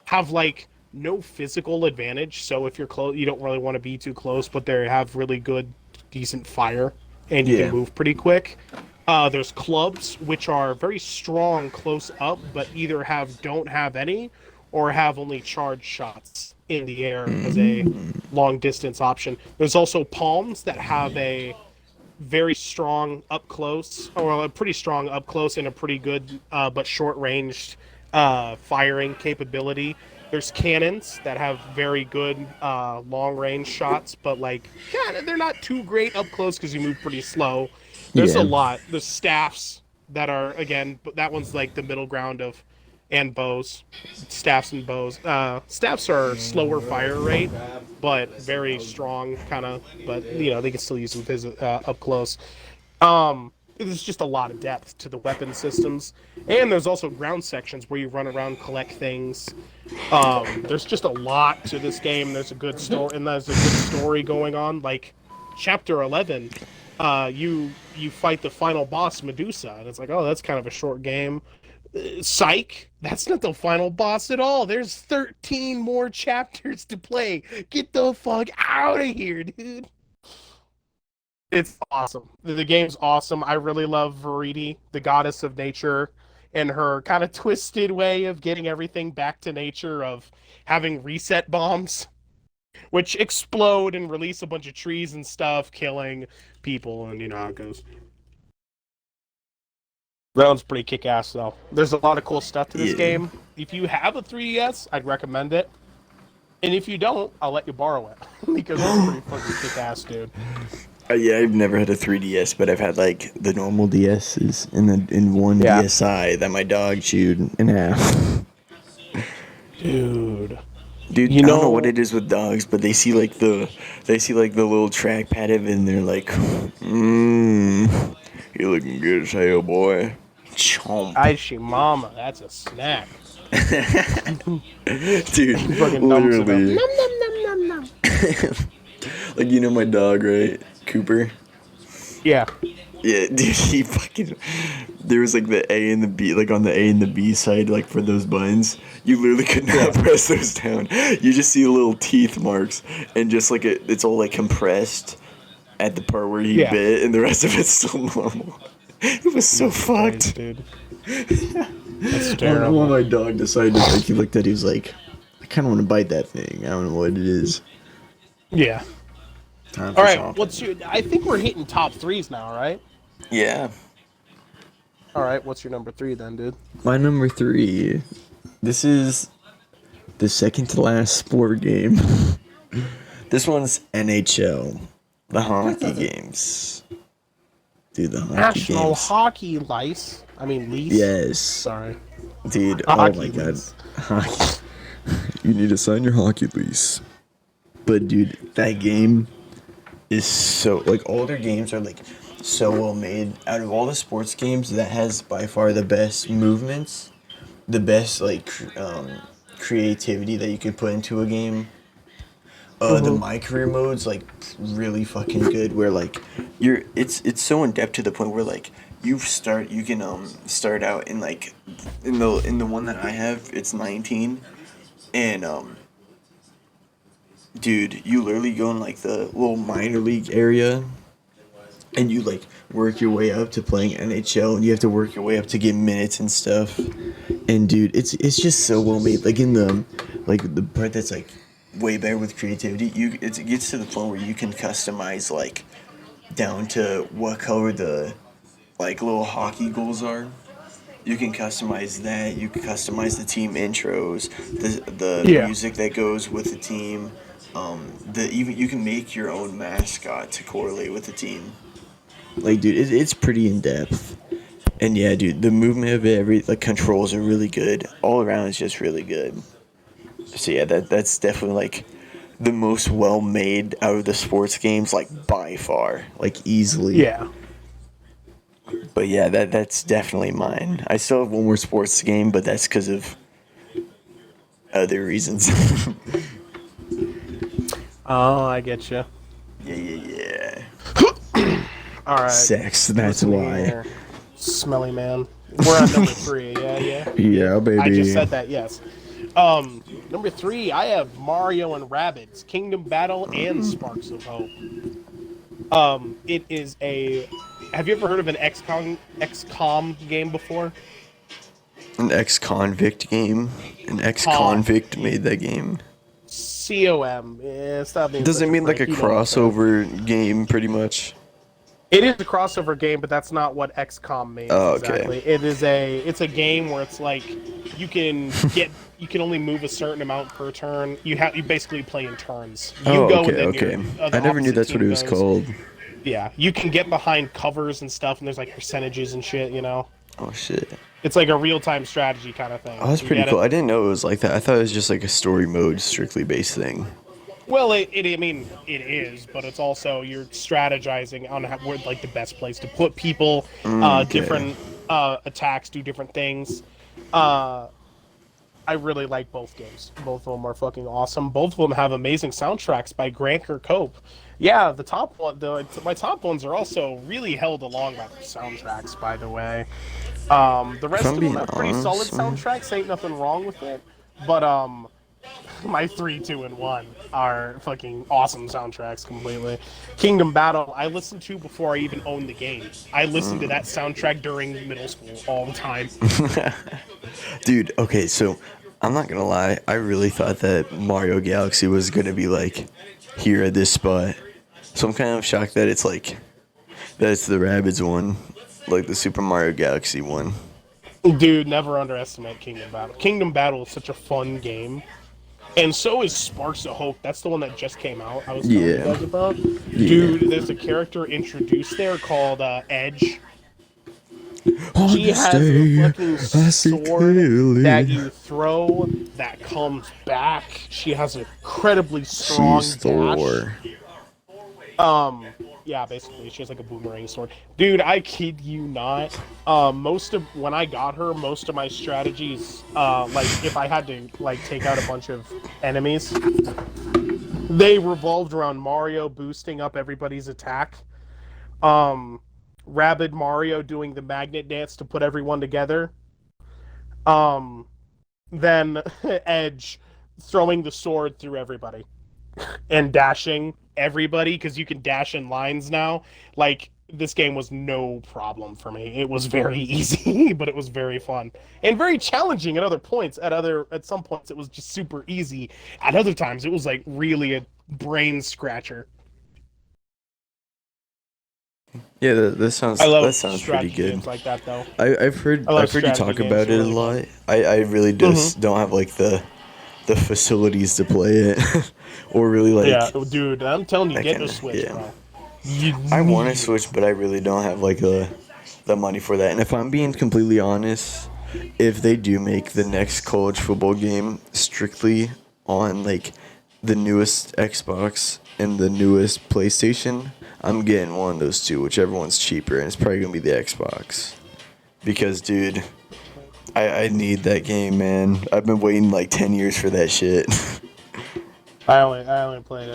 have like no physical advantage. So if you're close, you don't really want to be too close, but they have really good, decent fire, and you can move pretty quick. There's clubs, which are very strong close up, but either don't have any, or have only charged shots in the air as a long distance option. There's also palms that have a very strong up close, or a pretty strong up close and a pretty good but short ranged firing capability. There's cannons that have very good long range shots, but they're not too great up close because you move pretty slow. There's a lot. There's staffs that are, again, that one's like the middle ground of, and bows, staffs and bows. Staffs are slower fire rate, but very strong but they can still use them up close. There's just a lot of depth to the weapon systems, and there's also ground sections where you run around, collect things. There's just a lot to this game. There's a good story going on. Like chapter 11, you fight the final boss, Medusa, and it's like, oh, that's kind of a short game. Psych, that's not the final boss at all. There's 13 more chapters to play. Get the fuck out of here, dude. It's awesome. The game's awesome. I really love Verity, the goddess of nature, and her kind of twisted way of getting everything back to nature, of having reset bombs, which explode and release a bunch of trees and stuff, killing people, and you know how it goes. That one's pretty kick-ass, though. There's a lot of cool stuff to this game. If you have a 3DS, I'd recommend it. And if you don't, I'll let you borrow it. Because it's pretty fucking kick-ass, dude. Yeah, I've never had a 3DS, but I've had like the normal DSs and one DSi that my dog chewed in half. Dude, I don't know what it is with dogs, but they see like the little trackpad of it, and they're like, you're looking good as hell, boy. Chomp. Aishi mama, that's a snack. Dude, literally. Nom nom nom nom nom. Like, you know my dog, right? Cooper? Yeah. Yeah, dude, he fucking... There was, like, the A and the B, like, on the A and the B side, like, for those buttons, you literally could not press those down. You just see little teeth marks, and just, like, it's all, like, compressed at the part where he bit, and the rest of it's still normal. It was so fucked. Dude. That's I don't know terrible. why my dog decided, like, he looked at it, he was like, I kind of want to bite that thing. I don't know what it is. Yeah. Time All for right, shopping. I think we're hitting top threes now, right? Yeah. All right, what's your number 3 then, dude? My number 3. This is the second to last sport game. This one's NHL. The hockey games. Dude, the hockey National games. Hockey Lease. Lease. Yes. Sorry. Dude, Hockey oh my god. lease. Hockey. You need to sign your hockey lease. But dude, that game is so, like, all their games are, like, so well made. Out of all the sports games, that has by far the best movements, the best, like, creativity that you could put into a game. The My Career mode's, like, really fucking good, where, like, it's so in depth to the point where, like, you can start out in, like, in the one that I have, it's 19, and dude, you literally go in, like, the little minor league area, and you, like, work your way up to playing NHL, and you have to work your way up to get minutes and stuff. And dude, it's just so well made. Like, in the part that's, like, way better with creativity, it gets to the point where you can customize, like, down to what color the, like, little hockey goals are. You can customize that. You can customize the team intros, the music that goes with the team. Even you can make your own mascot to correlate with the team. Like, dude, it's pretty in depth. And yeah, dude, the movement of it, the controls are really good. All around, it's just really good. So yeah, that's definitely, like, the most well made out of the sports games, like, by far, like, easily. Yeah. But yeah, that's definitely mine. I still have one more sports game, but that's because of other reasons. Oh, I get you. Yeah. All right. Sex, that's Listen why. here, smelly man. We're on number 3. Yeah. Yeah, baby. I just said that. Yes. Number 3, I have Mario and Rabbids, Kingdom Battle, and Sparks of Hope. It is a. Have you ever heard of an XCOM game before? An ex-convict game. An ex-convict made that game. COM. Stop being Does such it mean like a prick. You know what I'm saying. crossover game, pretty much? It is a crossover game, but that's not what XCOM means exactly. Okay. It's a game where it's like you can only move a certain amount per turn. You basically play in turns. You go and then okay. the I never knew opposite that's what team it was goes. called. Yeah, you can get behind covers and stuff, and there's like percentages and shit. You know, Oh shit. it's like a real-time strategy kind of thing. Oh, that's You pretty get cool. it? I didn't know it was like that. I thought it was just like a story mode, strictly based thing. Well, it is, but it's also you're strategizing on where, like, the best place to put people, Okay. different attacks, do different things. I really like both games. Both of them are fucking awesome. Both of them have amazing soundtracks by Grant Kirkhope. Yeah, my top ones are also really held along by the soundtracks, by the way. The rest of them have pretty solid soundtracks. Ain't nothing wrong with it, but my 3, 2, and 1 are fucking awesome soundtracks completely. Kingdom Battle, I listened to before I even owned the game. I listened to that soundtrack during middle school all the time. Dude, okay, so I'm not gonna lie, I really thought that Mario Galaxy was gonna be like here at this spot. So I'm kind of shocked that it's the Rabbids one, like the Super Mario Galaxy one. Dude, never underestimate Kingdom Battle. Kingdom Battle is such a fun game. And so is Sparks of Hope. That's the one that just came out. I was telling you guys about. Dude, there's a character introduced there called Edge. She has a fucking sword that you throw that comes back. She has an incredibly strong dash. Yeah, basically, she has like a boomerang sword. Dude, I kid you not. When I got her, most of my strategies, like if I had to like take out a bunch of enemies, They revolved around Mario boosting up everybody's attack. Rabid Mario doing the magnet dance to put everyone together. Um, then Edge throwing the sword through everybody and dashing everybody because you can dash in lines now. Like, this game was no problem for me. It was very easy, but it was very fun and very challenging at other points. At some points, it was just super easy. At other times, it was like really a brain scratcher. Yeah, that sounds I love pretty strategy good. games like that, though. I've heard you talk about it a lot. I really just don't have like the facilities to play it, or really like. Yeah, dude, I'm telling you, get a Switch, bro. I want a Switch, but I really don't have like the money for that. And if I'm being completely honest, if they do make the next college football game strictly on like the newest Xbox and the newest PlayStation, I'm getting one of those two, whichever one's cheaper, and it's probably gonna be the Xbox. Because, dude, I need that game, man. I've been waiting like 10 years for that shit. I only played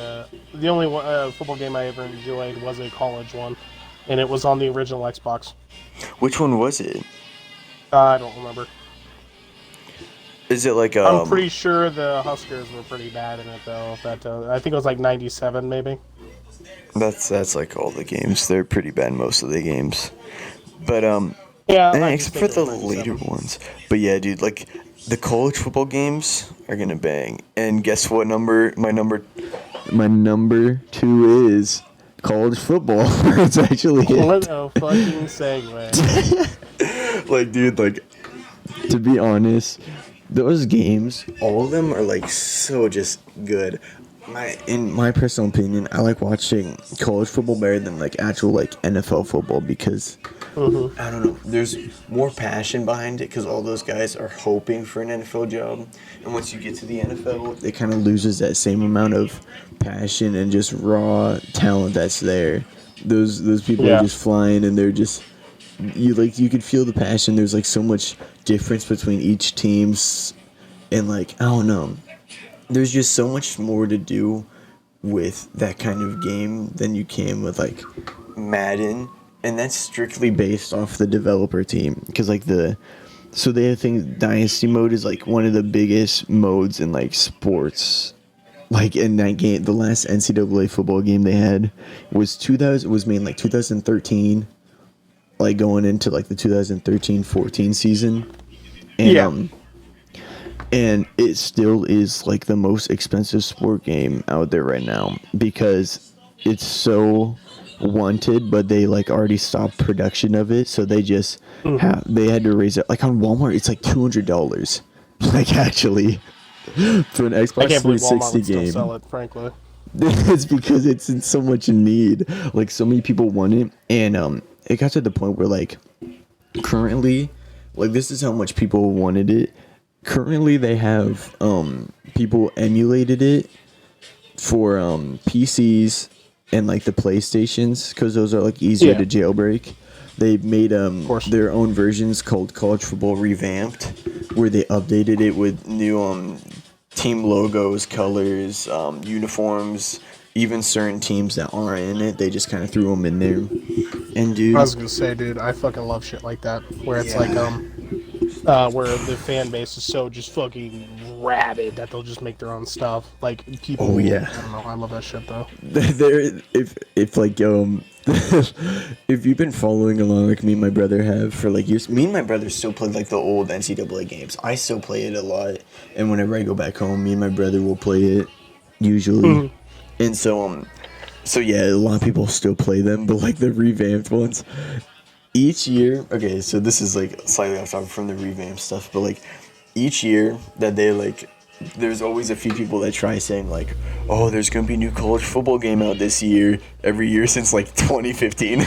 the only football game I ever enjoyed was a college one, and it was on the original Xbox. Which one was it? I don't remember. Is it like I'm pretty sure the Huskers were pretty bad in it though. I think it was like 97 maybe. That's like all the games. They're pretty bad most of the games. But yeah, except for the later ones. But yeah, dude, like the college football games are gonna bang. And guess what my number 2 is college football. It's actually what a fucking segue. Like, dude, like, to be honest, those games, all of them are like so just good. In my personal opinion, I like watching college football better than like actual like NFL football because I don't know, there's more passion behind it because all those guys are hoping for an NFL job, and once you get to the NFL, it kind of loses that same amount of passion and just raw talent that's there. Those people are just flying, and they're just you could feel the passion. There's like so much difference between each team's, and like I don't know. There's just so much more to do with that kind of game than you can with like Madden, and that's strictly based off the developer team because like they think Dynasty mode is like one of the biggest modes in like sports. Like in that game, the last NCAA football game they had was made in like 2013, like going into like the 2013-14 season, and and it still is like the most expensive sport game out there right now because it's so wanted, but they like already stopped production of it, so they just they had to raise it. Like on Walmart, it's like $200, like actually, for an Xbox 360 game. Still sell it, frankly. It's because it's in so much need. Like so many people want it, and it got to the point where like currently, like this is how much people wanted it. Currently, they have people emulated it for PCs and like the PlayStations because those are like easier to jailbreak. They made their own versions called College Football Revamped, where they updated it with new team logos, colors, uniforms, even certain teams that aren't in it. They just kind of threw them in there. And dude, I was gonna say, dude, I fucking love shit like that, where it's like where the fan base is so just fucking rabid that they'll just make their own stuff. Like people, I don't know, I love that shit though. If like if you've been following along like me and my brother have for like years, me and my brother still play like the old NCAA games. I still play it a lot, and whenever I go back home, me and my brother will play it usually. And so yeah, a lot of people still play them, but like the revamped ones. Each year, okay, so this is like slightly off topic from the revamped stuff, but like each year that they like, there's always a few people that try saying like, oh, there's gonna be a new college football game out this year, every year since like 2015.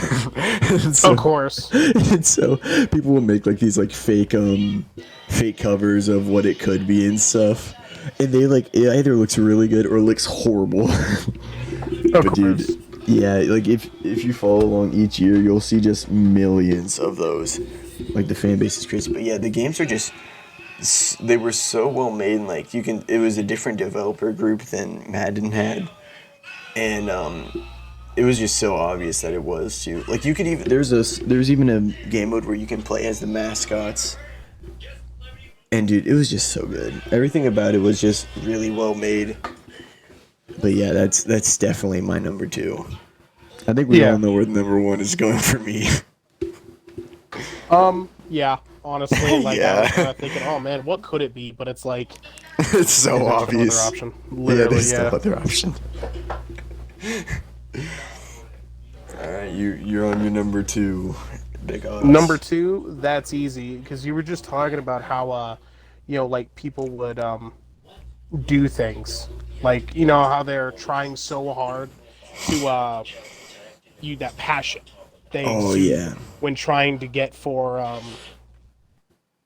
Of course. And so people will make like these like fake covers of what it could be and stuff, and they like it either looks really good or looks horrible. But dude, yeah, like if you follow along each year, you'll see just millions of those. Like the fan base is crazy, but yeah, the games are just they were so well made. And like it was a different developer group than Madden had, and it was just so obvious that it was too. Like you could even there's even a game mode where you can play as the mascots. And dude, it was just so good. Everything about it was just really well made. But yeah, that's definitely my number two. I think we all Yeah. know where the number one is going for me. Yeah. Honestly, like I was kind Yeah, of thinking, oh man, what could it be? But it's like, it's so there's no other obvious. option. Yeah, Literally, there's no yeah. other option. All right, you're on your number two. Big Number odds. two, that's easy because you were just talking about how, like people would do things, like how they're trying so hard to you that passion they Oh exude yeah. when trying to get for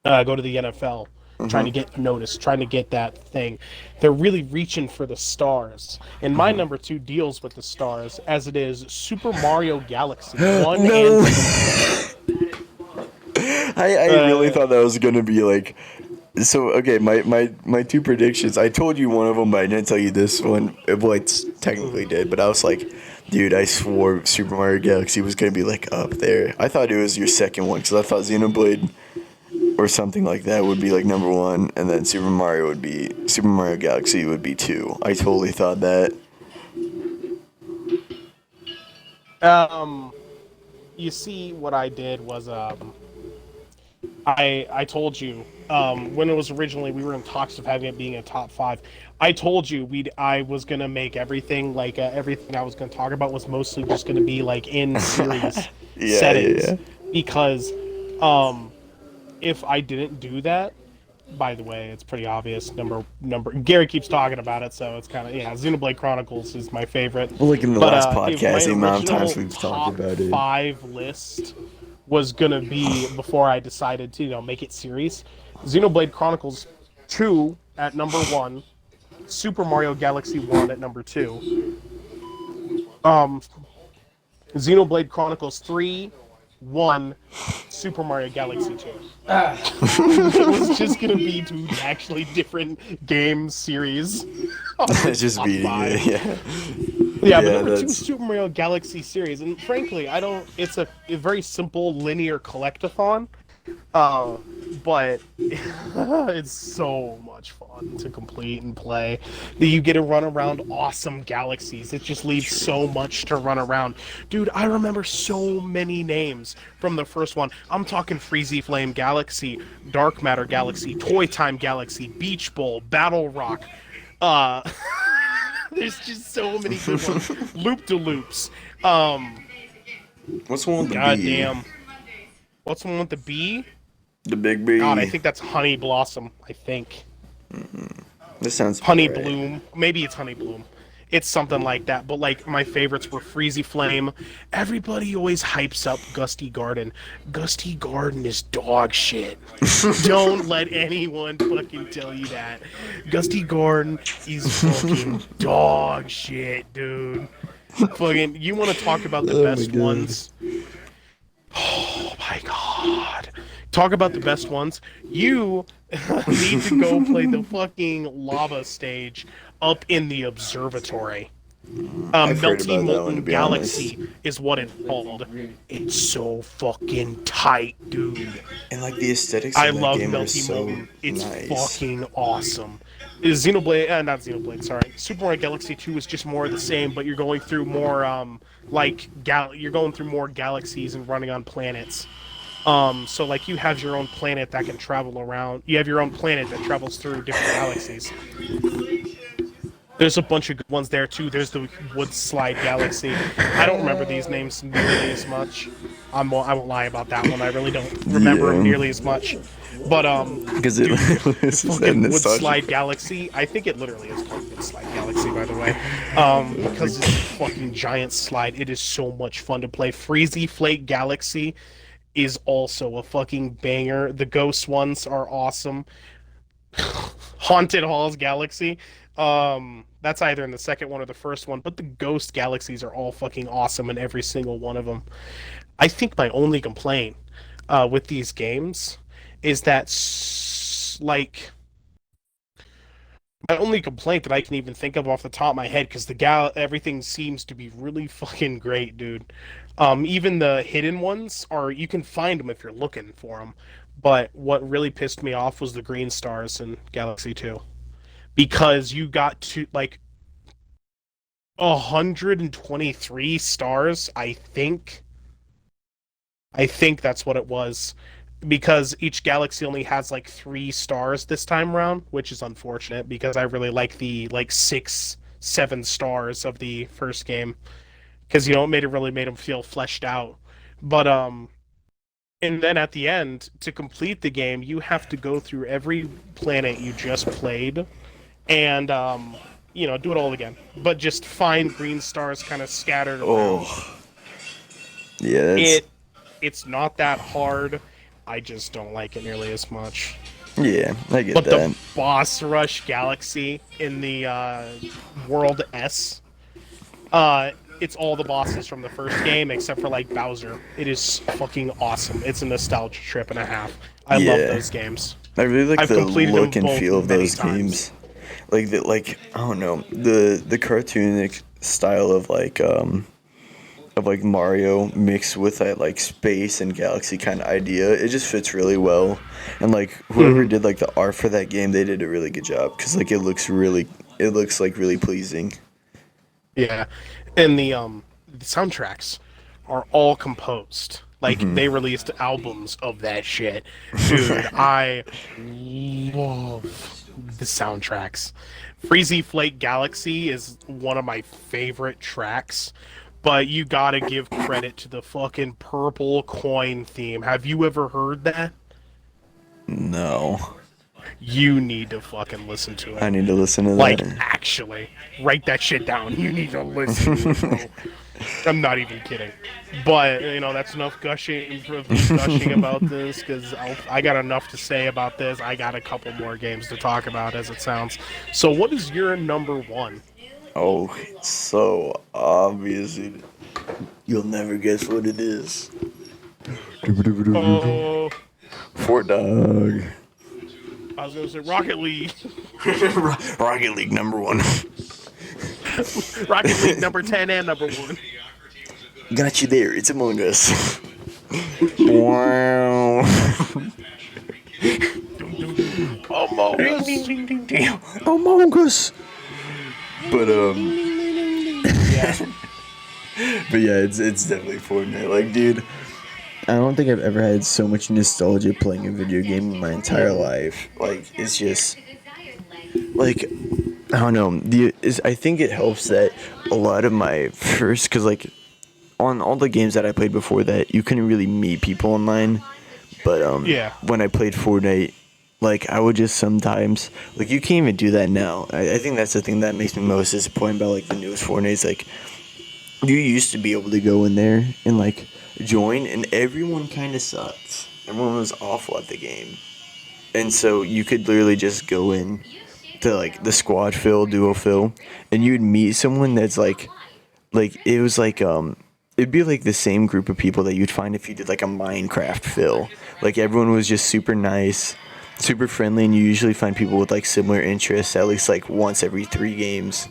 go to the NFL, trying Mhm. to get noticed, trying to get that thing. They're really reaching for the stars. And my Mhm. number two deals with the stars as it is Super Mario Galaxy 1 and No. 2. I really Uh, thought that was gonna be like so. Okay, my two predictions. I told you one of them, but I didn't tell you this one. Well, it's technically mhm. did, but I was like, dude, I swore Super Mario Galaxy was gonna be like up there. I thought it was your second one because I thought Xenoblade or something like that would be like number one, and then Super Mario Galaxy would be two. I totally thought that. um, you see, what I did was I told you when it was originally we were in talks of having it being a top five. I told you I was gonna make everything like everything I was gonna talk about was mostly just gonna be like in series Yeah, yeah, settings yeah. because um if I didn't do that, by the way, it's pretty obvious. Number Gary keeps talking about it, so it's kind of yeah. Xenoblade Chronicles is my favorite, Well, like in the but last if my podcast, the amount of times original we've talked top about it. five list was gonna be before I decided to make it series, Xenoblade Chronicles 2 at number one, Super Mario Galaxy 1 at number two, um, Xenoblade Chronicles 3, 1, Super Mario Galaxy 2. It was just gonna be two actually different game series on this Just top beating five. it. Yeah, Yeah, but yeah. number two is That's Super Mario Galaxy series, and frankly, I don't. It's a very simple linear collectathon, uh, but it's so much fun to complete and play. That you get to run around awesome galaxies. It just leaves true. so much to run around. Dude, I remember so many names from the first one. I'm talking Freezy Flame Galaxy, Dark Matter Galaxy, Toy Time Galaxy, Beach Bowl, Battle Rock. Uh, there's just so many good ones. Loop de Loops. Um, What's the one with the bee? goddamn. What's the one with the bee? The big God, I bee. think that's Honey Blossom. I think This sounds about Honey right. Bloom. Maybe it's Honey Bloom. It's something like that. But like my favorites were Freezy Flame. Everybody always hypes up Gusty Garden. Gusty Garden is dog shit. Don't let anyone fucking tell you that. Gusty Garden is fucking dog shit, dude. Fucking, you want to talk about the Oh my best god. ones? Oh my god. Talk about the best ones. You need to go play the fucking lava stage up in the observatory. I've heard Melty about that one to Molten be honest. Galaxy is what it's called. It's so fucking tight, dude. And like the aesthetics I of that love game are Melty so Molten. It's nice. fucking awesome. Is Xenoblade, not Xenoblade, sorry. Super Mario Galaxy 2 is just more of the same, but you're going through more, you're going through more galaxies and running on planets. So like you have your own planet that can travel around. You have your own planet that travels through different galaxies. There's a bunch of good ones there too. There's the Wood Slide Galaxy. I don't remember these names nearly as much. I won't lie about that one. I really don't remember them Yeah, nearly as much. But because it dude, the this is that fucking Wood nostalgia. Slide Galaxy. I think it literally is called Wood Slide Galaxy, by the way. Because it's a fucking giant slide. It is so much fun to play. Freezy Flake Galaxy is also a fucking banger. The ghost ones are awesome. Haunted Halls Galaxy. That's either in the second one or the first one, but the Ghost Galaxies are all fucking awesome in every single one of them. I think my only complaint with these games is that like my only complaint that I can even think of off the top of my head, because everything seems to be really fucking great, dude. Even the hidden ones you can find them if you're looking for them. But what really pissed me off was the green stars in Galaxy 2, because you got to like 123 stars, I think. I think that's what it was, because each galaxy only has like 3 stars this time around, which is unfortunate because I really like the like 6, 7 stars of the first game, because it made them feel fleshed out. But and then at the end, to complete the game, you have to go through every planet you just played and do it all again, but just find green stars kind of scattered around. Oh, yeah, that's... It's not that hard. I just don't like it nearly as much. Yeah, I get But that. the boss rush galaxy in the World S, it's all the bosses from the first game except for like Bowser. It is fucking awesome. It's a nostalgia trip and a half. I love those games. I really like I've the completed look them and both feel of many those times. games. Like I don't know, the cartoonic style of like Mario mixed with that like space and galaxy kind of idea. It just fits really well. And like whoever did like the art for that game, they did a really good job, cuz like it looks like really pleasing. Yeah, and the soundtracks are all composed. Like they released albums of that shit, dude. I love the soundtracks. Freezy Flake Galaxy is one of my favorite tracks, but you gotta give credit to the fucking purple coin theme. Have you ever heard that? No. You need to fucking listen to I it. need to listen to Like, that. actually, write that shit down. You need to listen to it, bro. I'm not even kidding. But, that's enough gushing of me gushing about this, because I got enough to say about this. I got a couple more games to talk about, as it sounds. So what is your number one? Oh, it's so obvious. You'll never guess what it is. Oh, Fort Dog. I was going to say Rocket League. Rocket League number 1. Rocket League number 10 and number 1. Got you there. It's Among Us. Wow. Among Us. Among Us. But Yeah. but yeah, it's definitely Fortnite. Like, dude, I don't think I've ever had so much nostalgia playing a video game in my entire life. Like, it's just like, I don't know. I think it helps that a lot of my first, because like on all the games that I played before that, you couldn't really meet people online. But when I played Fortnite, like I would just sometimes, like, you can't even do that now. I think that's the thing that makes me most disappointed about like the newest Fortnite. Is like, you used to be able to go in there and like join, and everyone kind of sucked. Everyone was awful at the game, and so you could literally just go in to like the squad fill, duo fill, and you'd meet someone that's like it was like it'd be like the same group of people that you'd find if you did like a Minecraft fill. Like, everyone was just super nice, super friendly, and you usually find people with like similar interests at least like once every 3 games.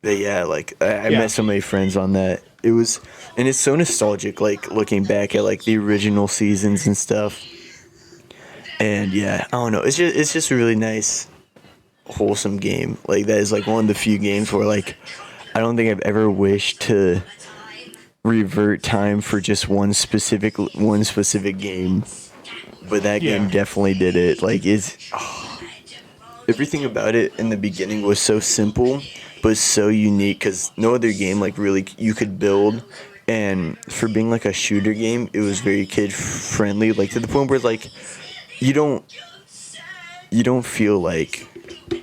But yeah, like I met so many friends on that. It was, and it's so nostalgic, like looking back at like the original seasons and stuff. And yeah, I don't know. It's just a really nice, wholesome game. Like, that is like one of the few games where like I don't think I've ever wished to revert time for just one specific game. But that game definitely did it. Like, everything about it in the beginning was so simple, but so unique, because no other game like really you could build, and for being like a shooter game, it was very kid friendly, like to the point where like you don't feel like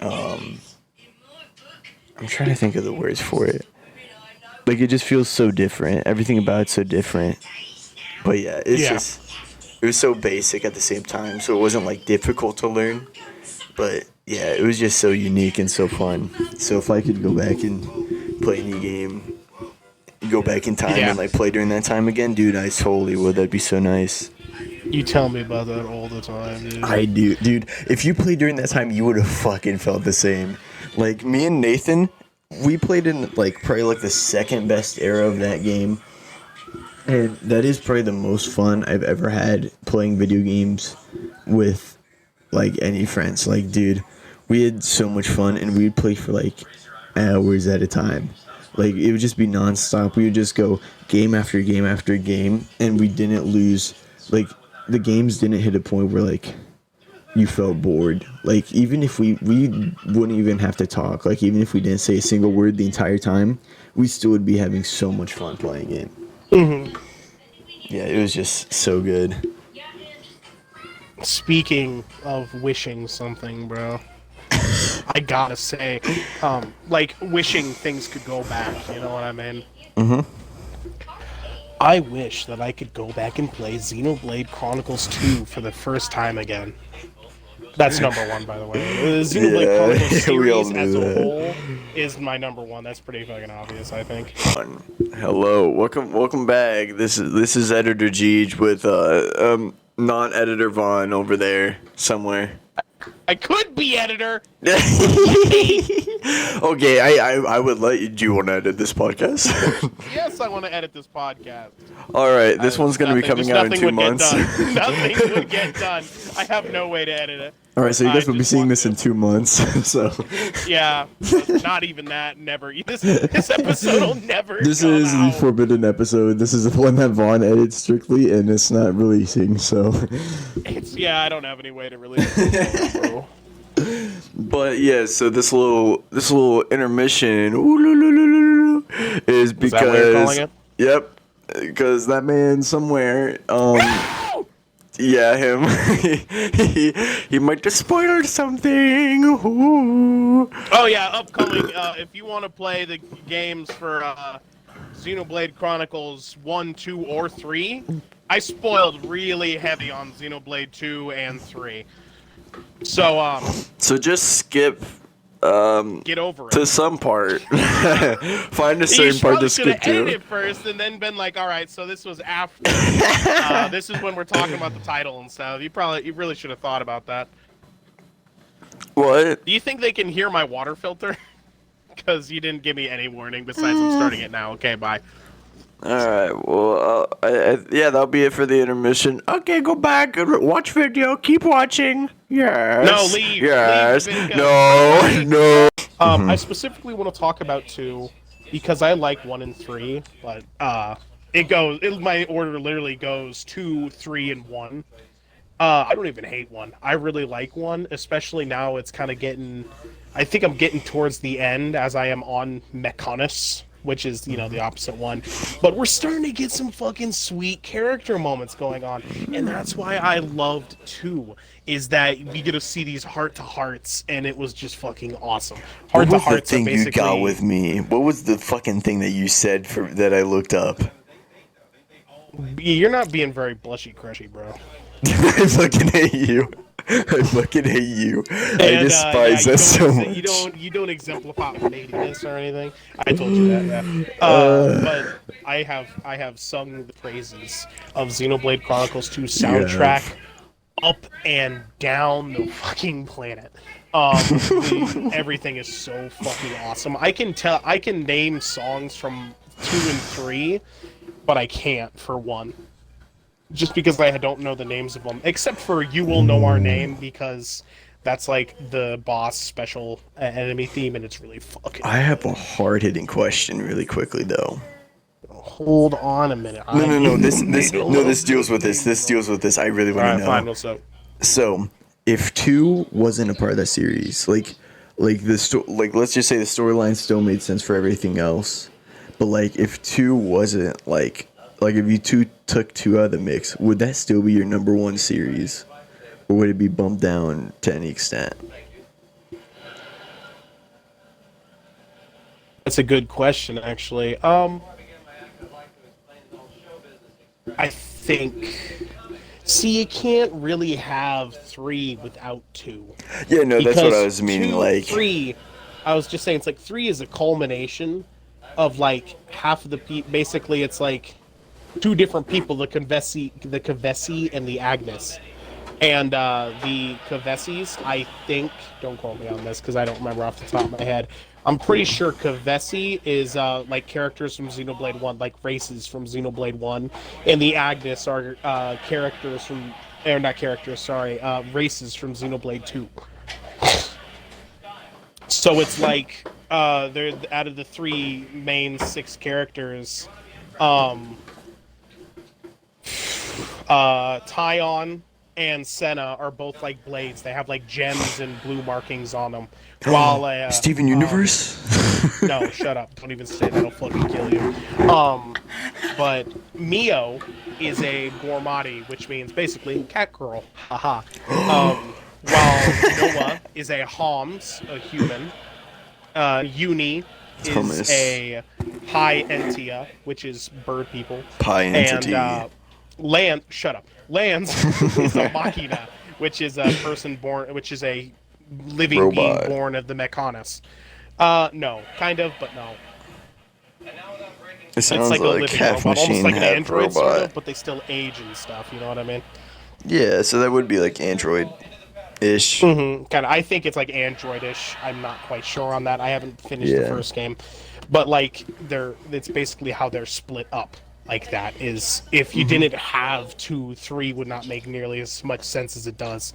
I'm trying to think of the words for it. Like, it just feels so different. Everything about it's so different. But yeah, just, it was so basic at the same time, so it wasn't like difficult to learn. But yeah, it was just so unique and so fun. So if I could go back and play any game, go back in time and like play during that time again, dude, I totally would. That'd be so nice. You tell me about that all the time, dude. I do, dude. If you played during that time, you would have fucking felt the same. Like me and Nathan, we played in like probably like the second best era of that game, and that is probably the most fun I've ever had playing video games with like any friends. Like, dude, we had so much fun, and we'd play for like hours at a time. Like it would just be nonstop. We would just go game after game after game, and we didn't lose. Like the games didn't hit a point where like you felt bored. Like even if we wouldn't even have to talk. Like even if we didn't say a single word the entire time, we still would be having so much fun playing it. Mm-hmm. Yeah, it was just so good. Speaking of wishing something, bro, I gotta say, like wishing things could go back. You know what I mean? Mm-hmm. I wish that I could go back and play Xenoblade Chronicles 2 for the first time again. That's number one, by the way. The Xenoblade Chronicles series as a whole is my number one. That's pretty fucking obvious, I think. Hello, welcome back. This is Editor Jeej with non-editor Vaughn over there somewhere. I could be editor. Okay, I would let you. Do you want to edit this podcast? Yes, I want to edit this podcast. All right, this one's going to be coming out in 2 months. Nothing would get done. I have no way to edit it. All right, so you guys will be seeing this in 2 months. So yeah, not even that. Never. This episode will never. This come is out. the forbidden episode. This is the one that Vaughn edits strictly, and it's not releasing. So I don't have any way to release it, bro. But yeah, so this little intermission is because Is that what you're calling it? Yep, because that man somewhere, yeah, him, he might have spoiled something. Ooh. Oh yeah, upcoming. If you want to play the games for Xenoblade Chronicles 1, 2, or 3, I spoiled really heavy on Xenoblade 2 and 3. So just skip get over it to some part. Find a certain part to skip to. You to. edited it first and then been like, all right, so this was after. This is when we're talking about the title and stuff. You really should have thought about that. What? Do you think they can hear my water filter? Because you didn't give me any warning besides I'm starting it now. Okay, bye. Alright, well, yeah, that'll be it for the intermission. Okay, go back and watch video. Keep watching. Yes. No, leave. Yes. Leave No. I specifically want to talk about 2 because I like 1 and 3, but my order literally goes 2, 3, and 1. I don't even hate 1. I really like 1, especially now it's kind of getting... I think I'm getting towards the end as I am on Mechonis, which is, the opposite one. But we're starting to get some fucking sweet character moments going on. And that's why I loved 2, is that we get to see these heart-to-hearts, and it was just fucking awesome. What was the thing you got with me? What was the fucking thing that you said that I looked up? You're not being very blushy-crushy, bro. I fucking hate you. I fucking hate you. I despise that so much. You don't exemplify hatiness or anything. I told you that, yeah. But I have sung the praises of Xenoblade Chronicles 2 soundtrack up and down the fucking planet. Everything is so fucking awesome. I can name songs from 2 and 3, but I can't for 1. Just because I don't know the names of them, except for "You Will Know Our Name," because that's like the boss special enemy theme, and it's really fucking. I have a hard-hitting question, really quickly though. Hold on a minute. No. This deals with this. This deals with this. I really want to know. Fine. What's up? So, if 2 wasn't a part of that series, like let's just say the storyline still made sense for everything else, but like if 2 wasn't like if you took 2 out of the mix, would that still be your number 1 series? Or would it be bumped down to any extent? That's a good question, actually. I think... See, you can't really have 3 without 2. Yeah, no, that's what I was meaning, 3, I was just saying, it's like 3 is a culmination of, like, half of the... Basically, it's like... two different people, the Kavesi and the Agnes. And the Kavesis, I think, don't quote me on this because I don't remember off the top of my head. I'm pretty sure Kavesi is like characters from Xenoblade 1, like races from Xenoblade 1. And the Agnes are characters from, or not characters, sorry, races from Xenoblade 2. So it's like they're out of the three main six characters, um, Tyon and Senna are both like blades. They have like gems and blue markings on them. While Steven Universe. no, shut up! Don't even say that. I'll fucking kill you. But Mio is a Gormati, which means basically cat girl. Haha. While Noah is a Homs, a human. Uni is a Pi Entia, which is bird people. Pi entity. And shut up. Lance is a Machina, which is a person born, which is a living Robot. being born of the Mechanis. No, kind of, but no. It sounds It's like a like living half robot, almost machine, like an half android, robot. sort of, but they still age and stuff. You know what I mean? Yeah, so that would be like Android-ish. Mm-hmm. Kind of. I think it's like androidish. I'm not quite sure on that. I haven't finished the first game, but like it's basically how they're split up. Like that is if you didn't have 2, 3 would not make nearly as much sense as it does,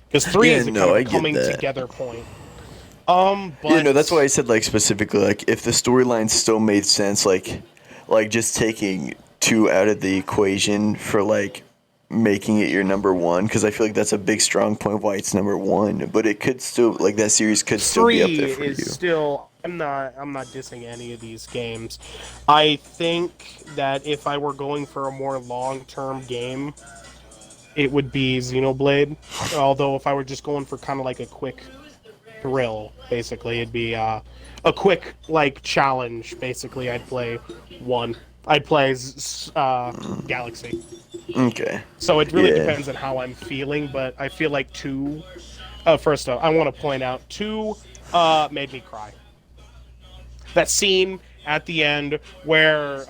because 3 is a kind of coming together point. But Yeah, no, that's why I said like specifically like if the storyline still made sense, like just taking 2 out of the equation for like making it your number 1, because I feel like that's a big strong point why it's number 1. But it could still like that series could still be up there for you. 3 is still. I'm not dissing any of these games. I think that if I were going for a more long-term game, it would be Xenoblade. Although if I were just going for kind of like a quick thrill, basically, it'd be a quick like challenge. Basically, I'd play 1. I'd play Galaxy. Okay. So it really depends on how I'm feeling, but I feel like 2. First off, I want to point out 2 made me cry. That scene at the end where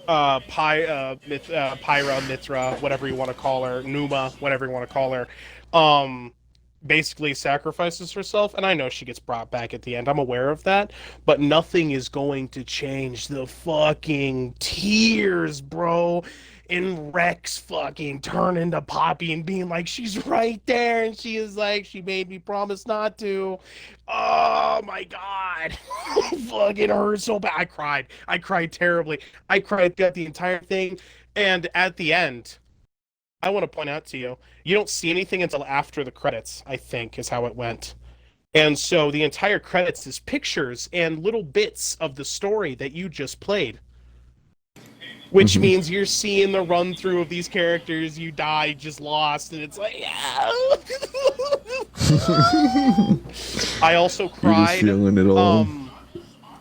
Pyra, Mithra, whatever you want to call her, Numa, whatever you want to call her, basically sacrifices herself, and I know she gets brought back at the end. I'm aware of that, but nothing is going to change the fucking tears, bro. And Rex fucking turning to Poppy and being like, she's right there, and she is like, she made me promise not to. Oh my god. Fucking hurt so bad. I cried terribly. I cried throughout the entire thing. And at the end, I want to point out to you, you don't see anything until after the credits, I think, is how it went. And so the entire credits is pictures and little bits of the story that you just played. Which means you're seeing the run through of these characters, you died, just lost, and it's like, yeah. I also cried. You're just feeling it all.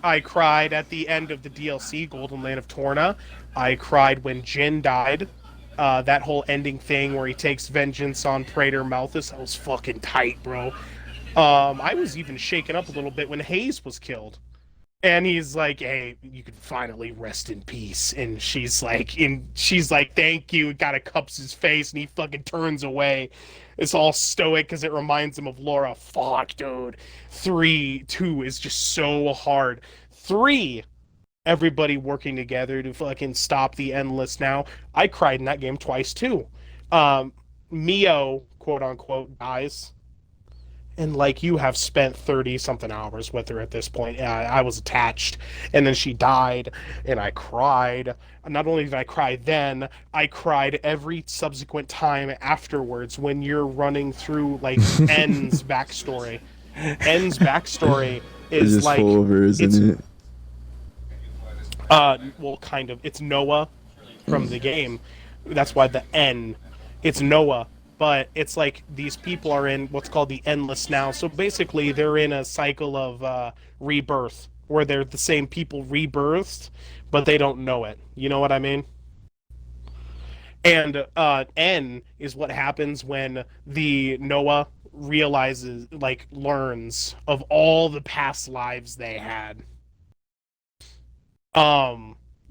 I cried at the end of the DLC, Golden Land of Torna. I cried when Jin died. That whole ending thing where he takes vengeance on Praetor Malthus, that was fucking tight, bro. I was even shaken up a little bit when Hayes was killed. And he's like, hey, you can finally rest in peace. And she's like, thank you. Kind of cups his face and he fucking turns away. It's all stoic because it reminds him of Laura. Fuck, dude. 2 is just so hard. 3, everybody working together to fucking stop the Endless Now. I cried in that game twice too. Mio, quote unquote, dies. And like you have spent 30 something hours with her at this point. I was attached, and then she died, and I cried. Not only did I cry then, I cried every subsequent time afterwards when you're running through like N's backstory. N's backstory is just like full of her, isn't it? Well, kind of. It's Noah from the game. That's why the N. It's Noah. But it's like these people are in what's called the Endless Now. So basically, they're in a cycle of rebirth, where they're the same people rebirthed, but they don't know it. You know what I mean? And N is what happens when the Noah realizes, like, learns of all the past lives they had.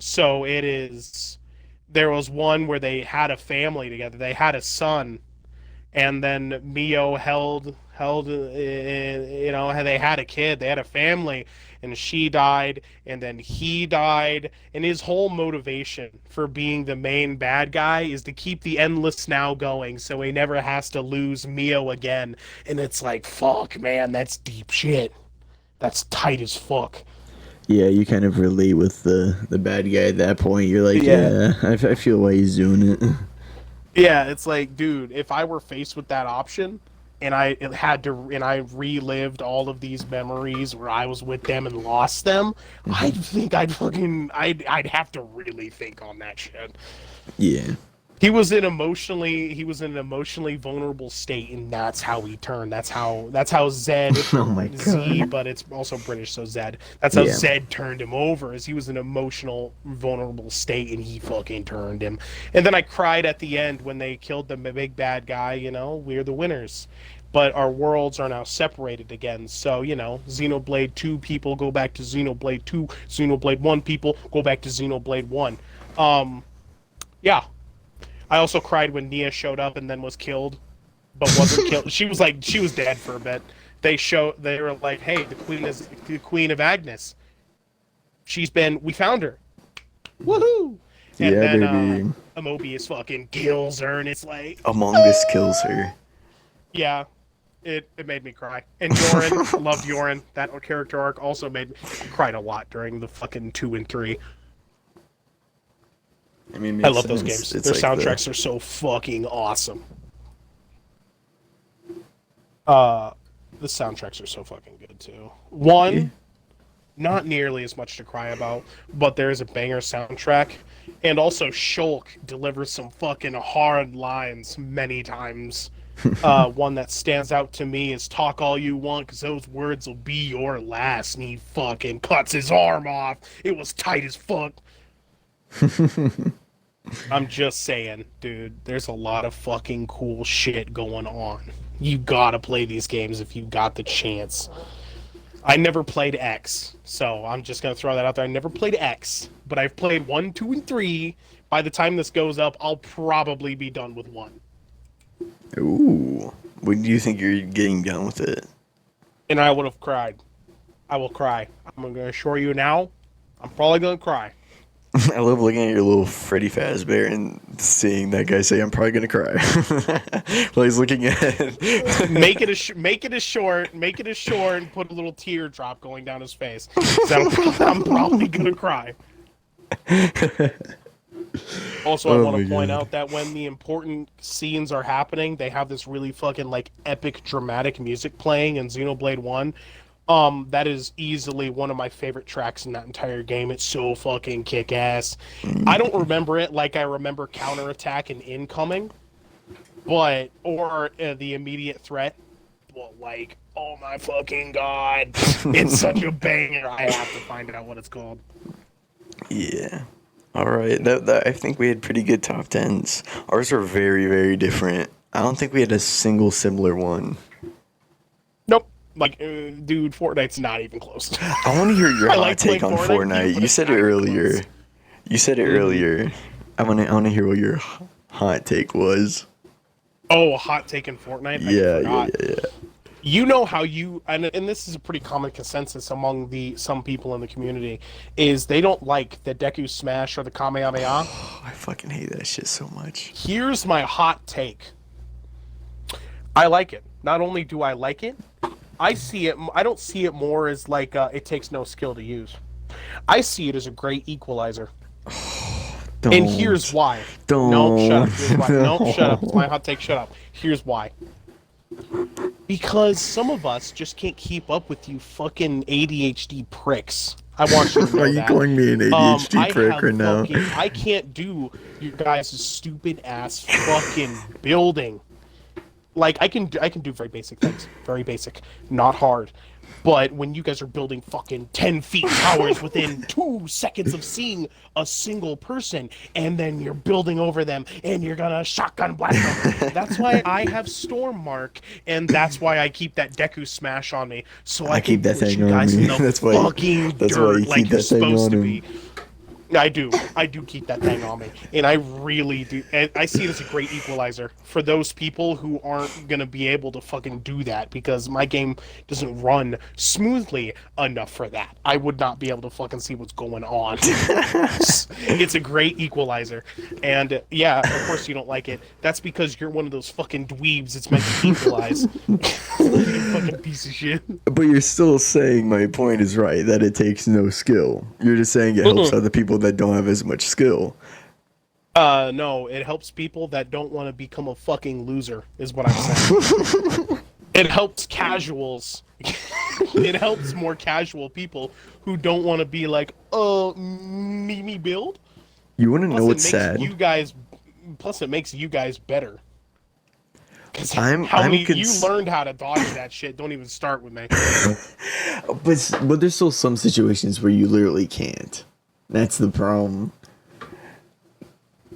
So it is. There was one where they had a family together. They had a son, and then Mio held they had a kid, they had a family, and she died, and then he died, and his whole motivation for being the main bad guy is to keep the endless now going so he never has to lose Mio again. And it's like, fuck, man, that's deep shit. That's tight as fuck. Yeah, you kind of relate with the bad guy at that point. You're like, Yeah. yeah, I feel why he's doing it. Yeah, it's like, dude, if I were faced with that option and I relived all of these memories where I was with them and lost them, I think I'd have to really think on that shit. Yeah. He was in an emotionally vulnerable state, and that's how he turned. That's how Zed, Oh my Z, god. but it's also British, so Zed. That's how Yeah. Zed turned him over, as he was in an emotional, vulnerable state, and he fucking turned him. And then I cried at the end when they killed the big bad guy. We're the winners. But our worlds are now separated again. So, Xenoblade 2 people go back to Xenoblade 2, Xenoblade 1 people go back to Xenoblade 1. Yeah. I also cried when Nia showed up and then was killed, but wasn't killed. She was dead for a bit. They were like, hey, the queen of Agnes. We found her. Woohoo! And Yeah, then baby. Amobius fucking kills her, and it's like, Among Us kills her. yeah, it made me cry. And Yorin, loved Yorin. That character arc also made me cried a lot during the fucking 2 and 3. I mean, I makes love those sense. games. It's Their like soundtracks are so fucking awesome. The soundtracks are so fucking good too. One, not nearly as much to cry about, but there is a banger soundtrack, and also Shulk delivers some fucking hard lines many times. One that stands out to me is "Talk all you want, 'cause those words will be your last." And he fucking cuts his arm off. It was tight as fuck. I'm just saying, dude, there's a lot of fucking cool shit going on. You gotta play these games if you got the chance. I never played X, so I'm just gonna throw that out there. I never played X, but I've played 1, 2, and 3. By the time this goes up, I'll probably be done with 1. Ooh. When do you think you're getting done with it? And I would have cried. I will cry. I'm gonna assure you now, I'm probably gonna cry. I love looking at your little Freddy Fazbear and seeing that guy say, "I'm probably gonna cry," while he's looking at. Make it a short, and put a little teardrop going down his face. I'm probably gonna cry. Also, I Oh want my to point God. out that when the important scenes are happening, they have this really fucking like epic dramatic music playing in Xenoblade 1. That is easily one of my favorite tracks in that entire game. It's so fucking kick-ass. I don't remember it like I remember Counterattack and Incoming, or the immediate threat. But like, oh my fucking god, it's such a banger. I have to find out what it's called. Yeah. All right. I think we had pretty good top tens. Ours are very, very different. I don't think we had a single similar one. Nope. Like, dude, Fortnite's not even close. I want to hear your I hot like take playing on Fortnite, Fortnite. but You it's said not it even earlier. close. You said it earlier. I want to hear what your hot take was. Oh, a hot take in Fortnite? Yeah, I yeah, forgot. yeah, yeah. You know how and this is a pretty common consensus among some people in the community, is they don't like the Deku Smash or the Kamehameha. Oh, I fucking hate that shit so much. Here's my hot take. I like it. Not only do I like it, I don't see it more as like it takes no skill to use. I see it as a great equalizer. Don't. And here's why. Don't. No, shut up. Here's why. No, shut up. No. It's my hot take. Shut up. Here's why. Because some of us just can't keep up with you fucking ADHD pricks. I want you to know Are you that. calling me an ADHD prick right now? I can't do you guys' stupid ass fucking building. Like I can do very basic things, very basic, not hard. But when you guys are building fucking 10 feet towers within 2 seconds of seeing a single person, and then you're building over them, and you're gonna shotgun blast them. That's why I have Storm Mark, and that's why I keep that Deku Smash on me, so I can keep that put thing you on guys me. in the That's why fucking you dirt keep like you're that thing supposed on to him. be. I do. I do keep that thing on me. And I really do. And I see it as a great equalizer for those people who aren't going to be able to fucking do that because my game doesn't run smoothly enough for that. I would not be able to fucking see what's going on. It's a great equalizer. And yeah, of course you don't like it. That's because you're one of those fucking dweebs it's meant to equalize. You fucking piece of shit. But you're still saying my point is right, that it takes no skill. You're just saying it helps other people that don't have as much skill. No, it helps people that don't want to become a fucking loser, is what I'm saying. It helps casuals. It helps more casual people who don't want to be like, me build. You want to know what's sad? Plus, it makes you guys better. Because I'm you learned how to dodge that shit. Don't even start with me. But there's still some situations where you literally can't. That's the problem.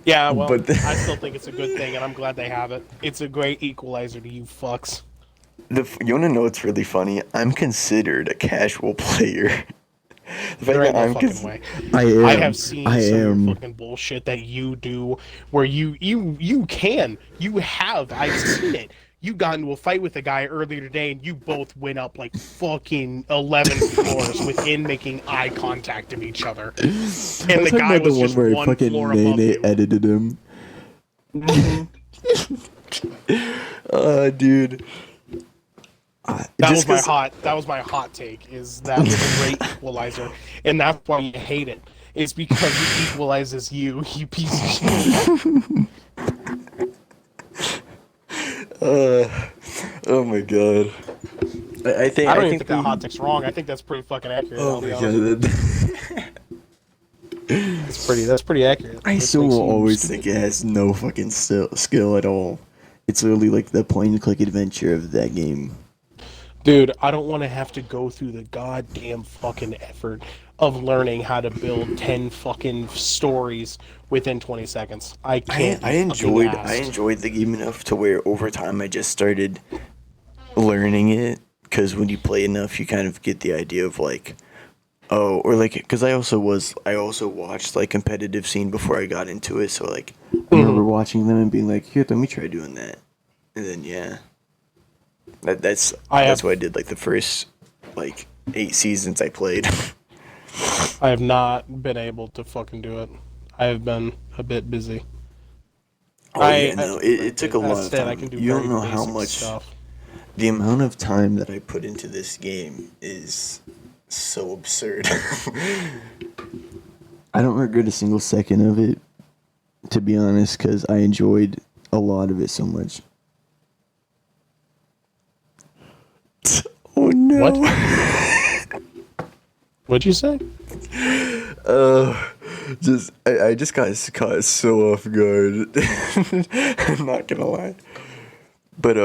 Yeah, well, I still think it's a good thing, and I'm glad they have it. It's a great equalizer to you fucks. You want to know what's really funny? I'm considered a casual player. There ain't no fucking way. I have seen some fucking bullshit that you do where you have. I've seen it. You got into a fight with a guy earlier today, and you both went up like fucking 11 floors within making eye contact of each other. And the guy was just one floor above you. Edited him. Dude. That was my hot take. Is that was a great equalizer, and that's why you hate it. It's because it equalizes you piece of shit. Oh my god. I don't even think that hot take's wrong. I think that's pretty fucking accurate. Oh my god. That's pretty accurate. I still will always think it has no fucking skill at all. It's literally like the point and click adventure of that game. Dude, I don't want to have to go through the goddamn fucking effort of learning how to build 10 fucking stories within 20 seconds. I can't. I enjoyed the game enough to where over time I just started learning it, because when you play enough you kind of get the idea of like, oh, or like, because I also watched like competitive scene before I got into it, so like I remember watching them and being like, here, let me try doing that, and then yeah. That's what I did like the first like 8 seasons I played. I have not been able to fucking do it. I have been a bit busy. It took a lot of time. You don't know how much stuff. The amount of time that I put into this game is so absurd. I don't regret a single second of it, to be honest, because I enjoyed a lot of it so much. Oh no! What? What'd you say? I just got caught so off guard. I'm not gonna lie. But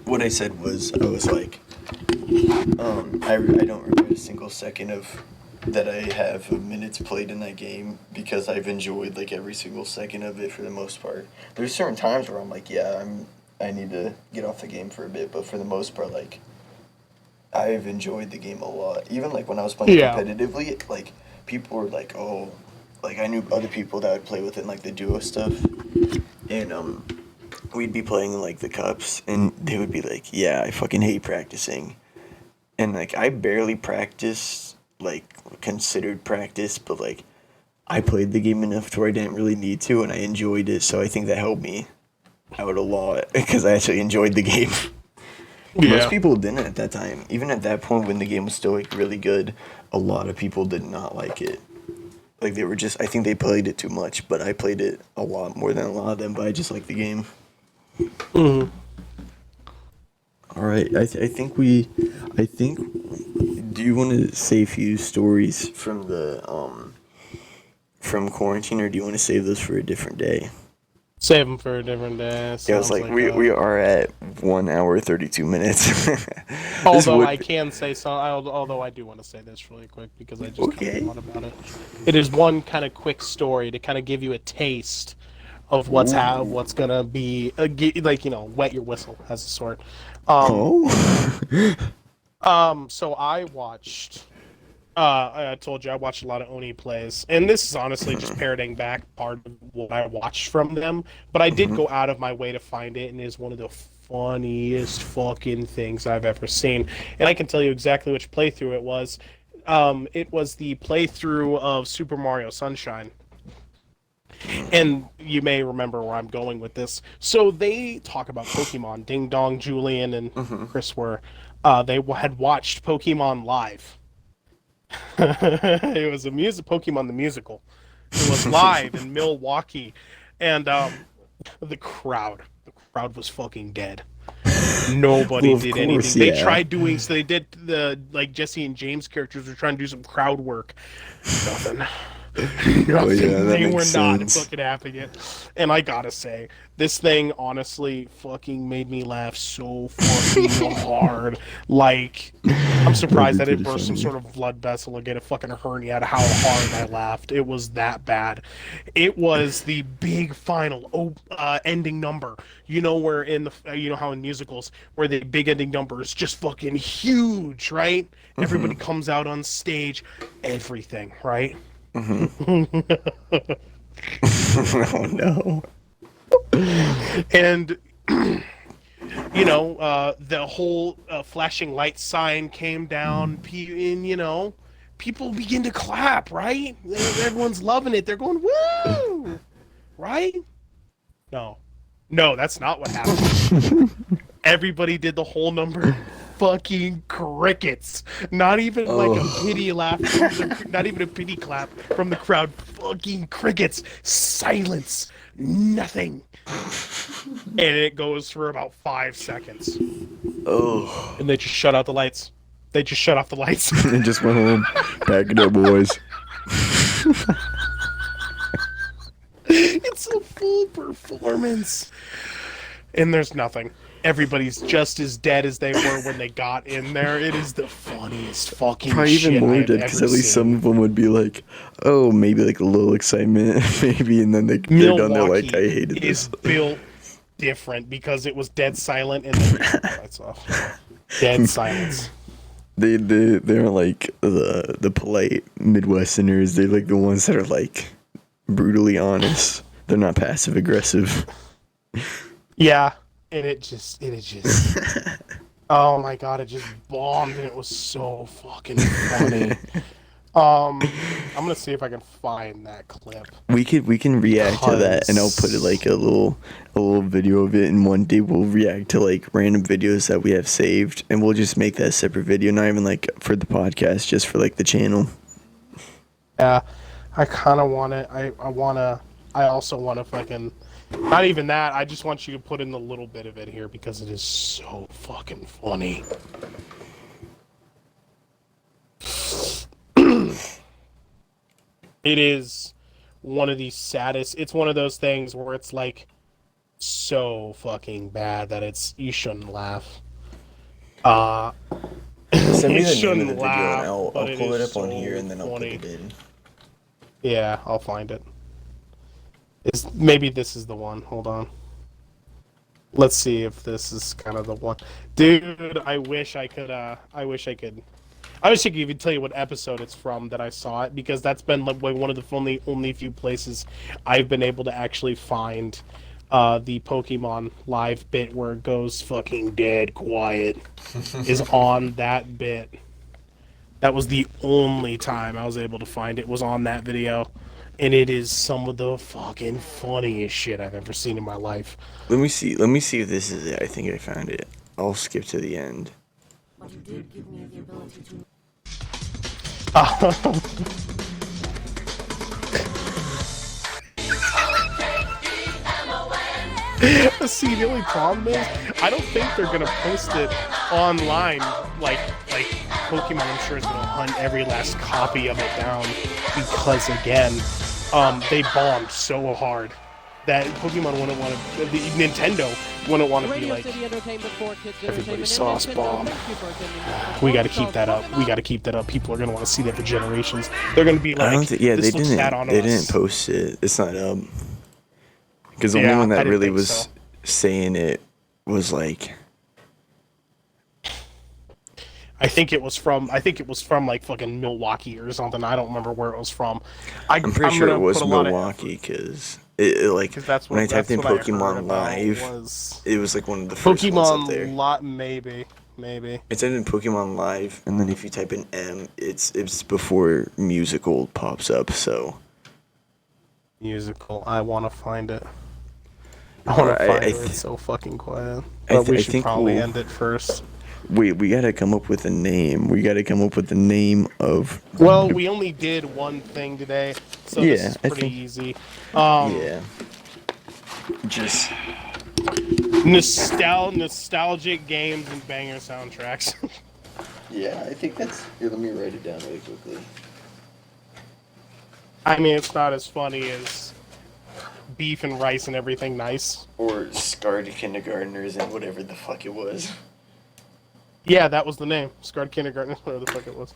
what I said was, I was like, I don't regret a single second of that I have minutes played in that game, because I've enjoyed like every single second of it for the most part. There's certain times where I'm like, yeah, I need to get off the game for a bit, but for the most part, like, I've enjoyed the game a lot. Even like when I was playing competitively, like people were like, oh, like I knew other people that would play with it, like the duo stuff, and we'd be playing like the cups, and they would be like, yeah, I fucking hate practicing, and like I barely practice, like considered practice, but like I played the game enough to where I didn't really need to, and I enjoyed it, so I think that helped me out a lot, because I actually enjoyed the game. Yeah. Most people didn't at that time. Even at that point when the game was still like really good, a lot of people did not like it. Like they were just, I think they played it too much, but I played it a lot more than a lot of them, but I just like the game. Mm-hmm. All right, I think do you want to say a few stories from from quarantine, or do you want to save those for a different day? Save them for a different day. Yeah, it's like we are at 1 hour 32 minutes. Although I can say so. Although I do want to say this really quick, because I just kind of thought about it. It is one kind of quick story to kind of give you a taste of what's gonna be like, wet your whistle as a sort. So I watched I told you I watched a lot of Oni plays, and this is honestly just parroting back part of what I watched from them. But I did Hmm. go out of my way to find it, and it is one of the funniest fucking things I've ever seen. And I can tell you exactly which playthrough it was. It was the playthrough of Super Mario Sunshine. And you may remember where I'm going with this. So they talk about Pokemon. Ding Dong, Julian, and Hmm. Chris were. Had watched Pokemon live. It was a Pokemon the musical. It was live in Milwaukee, and the crowd was fucking dead. Well, Nobody of did course, anything. They yeah. tried doing so. They did the like Jesse and James characters were trying to do some crowd work. Nothing. Well, yeah, Nothing. that They were makes not sense. fucking having it. And I gotta say, this thing honestly fucking made me laugh so fucking hard. Like, I'm That'd surprised be I didn't pretty burst some funny. sort of blood vessel or get a fucking hernia out of how hard I laughed. It was that bad. It was the big final ending number. You know where in the you know how in musicals where the big ending number is just fucking huge, right? Hmm. Everybody comes out on stage, everything, right? Hmm. Oh no. And the whole flashing light sign came down, and people begin to clap, right? Everyone's loving it. They're going woo, right? No, no, that's not what happened. Everybody did the whole number. Fucking crickets. Not even like a Oh. pity laugh from not even a pity clap from the crowd. Fucking crickets. Silence. Nothing. And it goes for about 5 seconds. Oh. And they just shut out the lights. They just shut off the lights. And just went home. Pack it up, boys. It's a full performance. And there's nothing. Everybody's just as dead as they were when they got in there. It is the funniest fucking Probably even shit I more have dead because ever at least some seen. of them would be like, oh, maybe like a little excitement, maybe, and then they're done. They're like, I Milwaukee hated is this. built different because it was dead silent and then they shut the lights off. Dead silence. They're like the polite Midwesterners. They're like the ones that are like brutally honest. They're not passive aggressive. Yeah, and oh my god, it just bombed and it was so fucking funny. I'm gonna see if I can find that clip We can react to that, and I'll put it like because a little video of it. And one day we'll react to like random videos that we have saved, and we'll just make that a separate video, not even like for the podcast, just for like the channel. yeah, I kind of want it. I also want to fucking. Not even that. I just want you to put in a little bit of it here because it is so fucking funny. It is one of the saddest. It's one of those things where it's like so fucking bad that you shouldn't laugh. Uh, Send me you the name of shouldn't the video, and laugh, I'll but it pull it is up on so here, and then I'll put funny. it in. Yeah, I'll find it. Maybe this is the one. Hold on. Let's see if this is kind of the one. Dude, I wish I could. I wish I could. I wish I could even tell you what episode it's from that I saw it because that's been like one of the only few places I've been able to actually find the Pokemon live bit where it goes fucking dead quiet is on that bit. That was the only time I was able to find it was on that video. And it is some of the fucking funniest shit I've ever seen in my life. Let me see. Let me see if this is it. I think I found it. I'll skip to the end. But you did give me the ability to. See, the only problem is I don't think they're gonna post it online like Pokemon. I'm sure is gonna hunt every last copy of it down because again, they bombed so hard that Pokemon wouldn't want to. The Nintendo wouldn't want to be Radio like. City Entertainment for Kids Everybody Entertainment saw and us Nintendo. bomb. Thank you for attending this We got to episode keep that of up. We got to keep that up. People are gonna want to see that for generations. They're gonna be I don't like, think. Yeah, "This they looks bad didn't. on They us." didn't post it. It's not up. Because the only Yeah, one I that didn't really think was saying it was like. I think it was from like fucking Milwaukee or something. I don't remember where it was from. I'm pretty sure it gonna was put a lot of Milwaukee because it like 'cause that's when I what typed in I heard Pokemon about Live, was it was like one of the first ones up there. Pokemon Lot, maybe. I typed in Pokemon Live, and then if you type in M, it's before musical pops up. So Musical. I want to find it. I want to find it. It's so fucking quiet. But we should probably end it first. Wait, we gotta come up with a name. We gotta come up with the name of. Well, we only did one thing today, so this is pretty easy. Yeah. Just nostalgic games and banger soundtracks. yeah, I think that's. Here, let me write it down really quickly. I mean, it's not as funny as Beef and Rice and Everything Nice. Or Scarred Kindergartners and whatever the fuck it was. Yeah, that was the name. Scarred Kindergarten, whatever the fuck it was.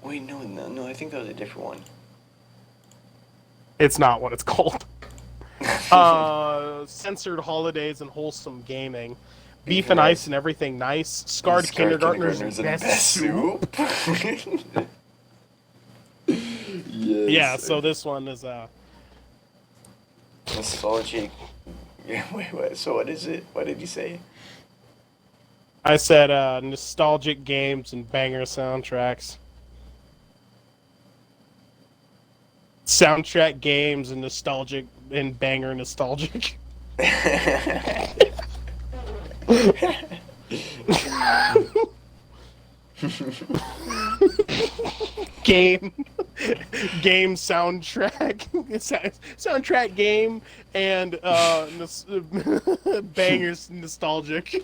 Wait, no, I think that was a different one. It's not what it's called. Censored Holidays and Wholesome Gaming. Beef and Ice and Everything Nice. Scarred Kindergartners and Best Soup. Yes. Yeah, so this one is Nostalgic. Yeah, wait, so what is it? What did you say? I said nostalgic games and banger soundtracks. Soundtrack games and nostalgic and banger nostalgic. game soundtrack soundtrack game and bangers nostalgic.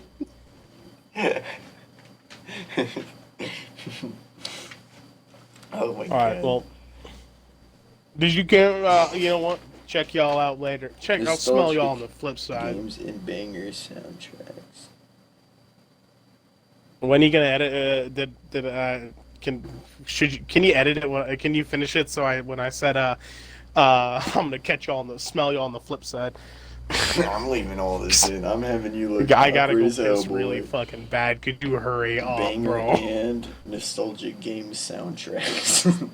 Oh my god. Alright, well, did you get, you know what? Check y'all out later. I'll smell y'all on the flip side. Games and banger soundtracks. When are you gonna edit? Can you edit it? Can you finish it? So when I said I'm gonna catch y'all on the smell y'all on the flip side. I'm leaving all this in. I'm having you look. I gotta go piss really fucking bad. Could you hurry up, banger bro? And nostalgic game soundtracks.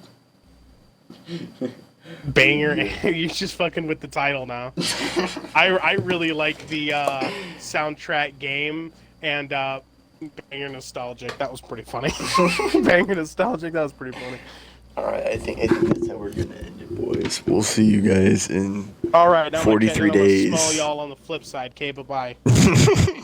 Banger, you're just fucking with the title now. I really like the soundtrack game and banger nostalgic. That was pretty funny. Banger nostalgic. That was pretty funny. All right, I think that's how we're gonna end it, boys. We'll see you guys in All right, now 43 days. Smell y'all on the flip side. Okay, bye bye.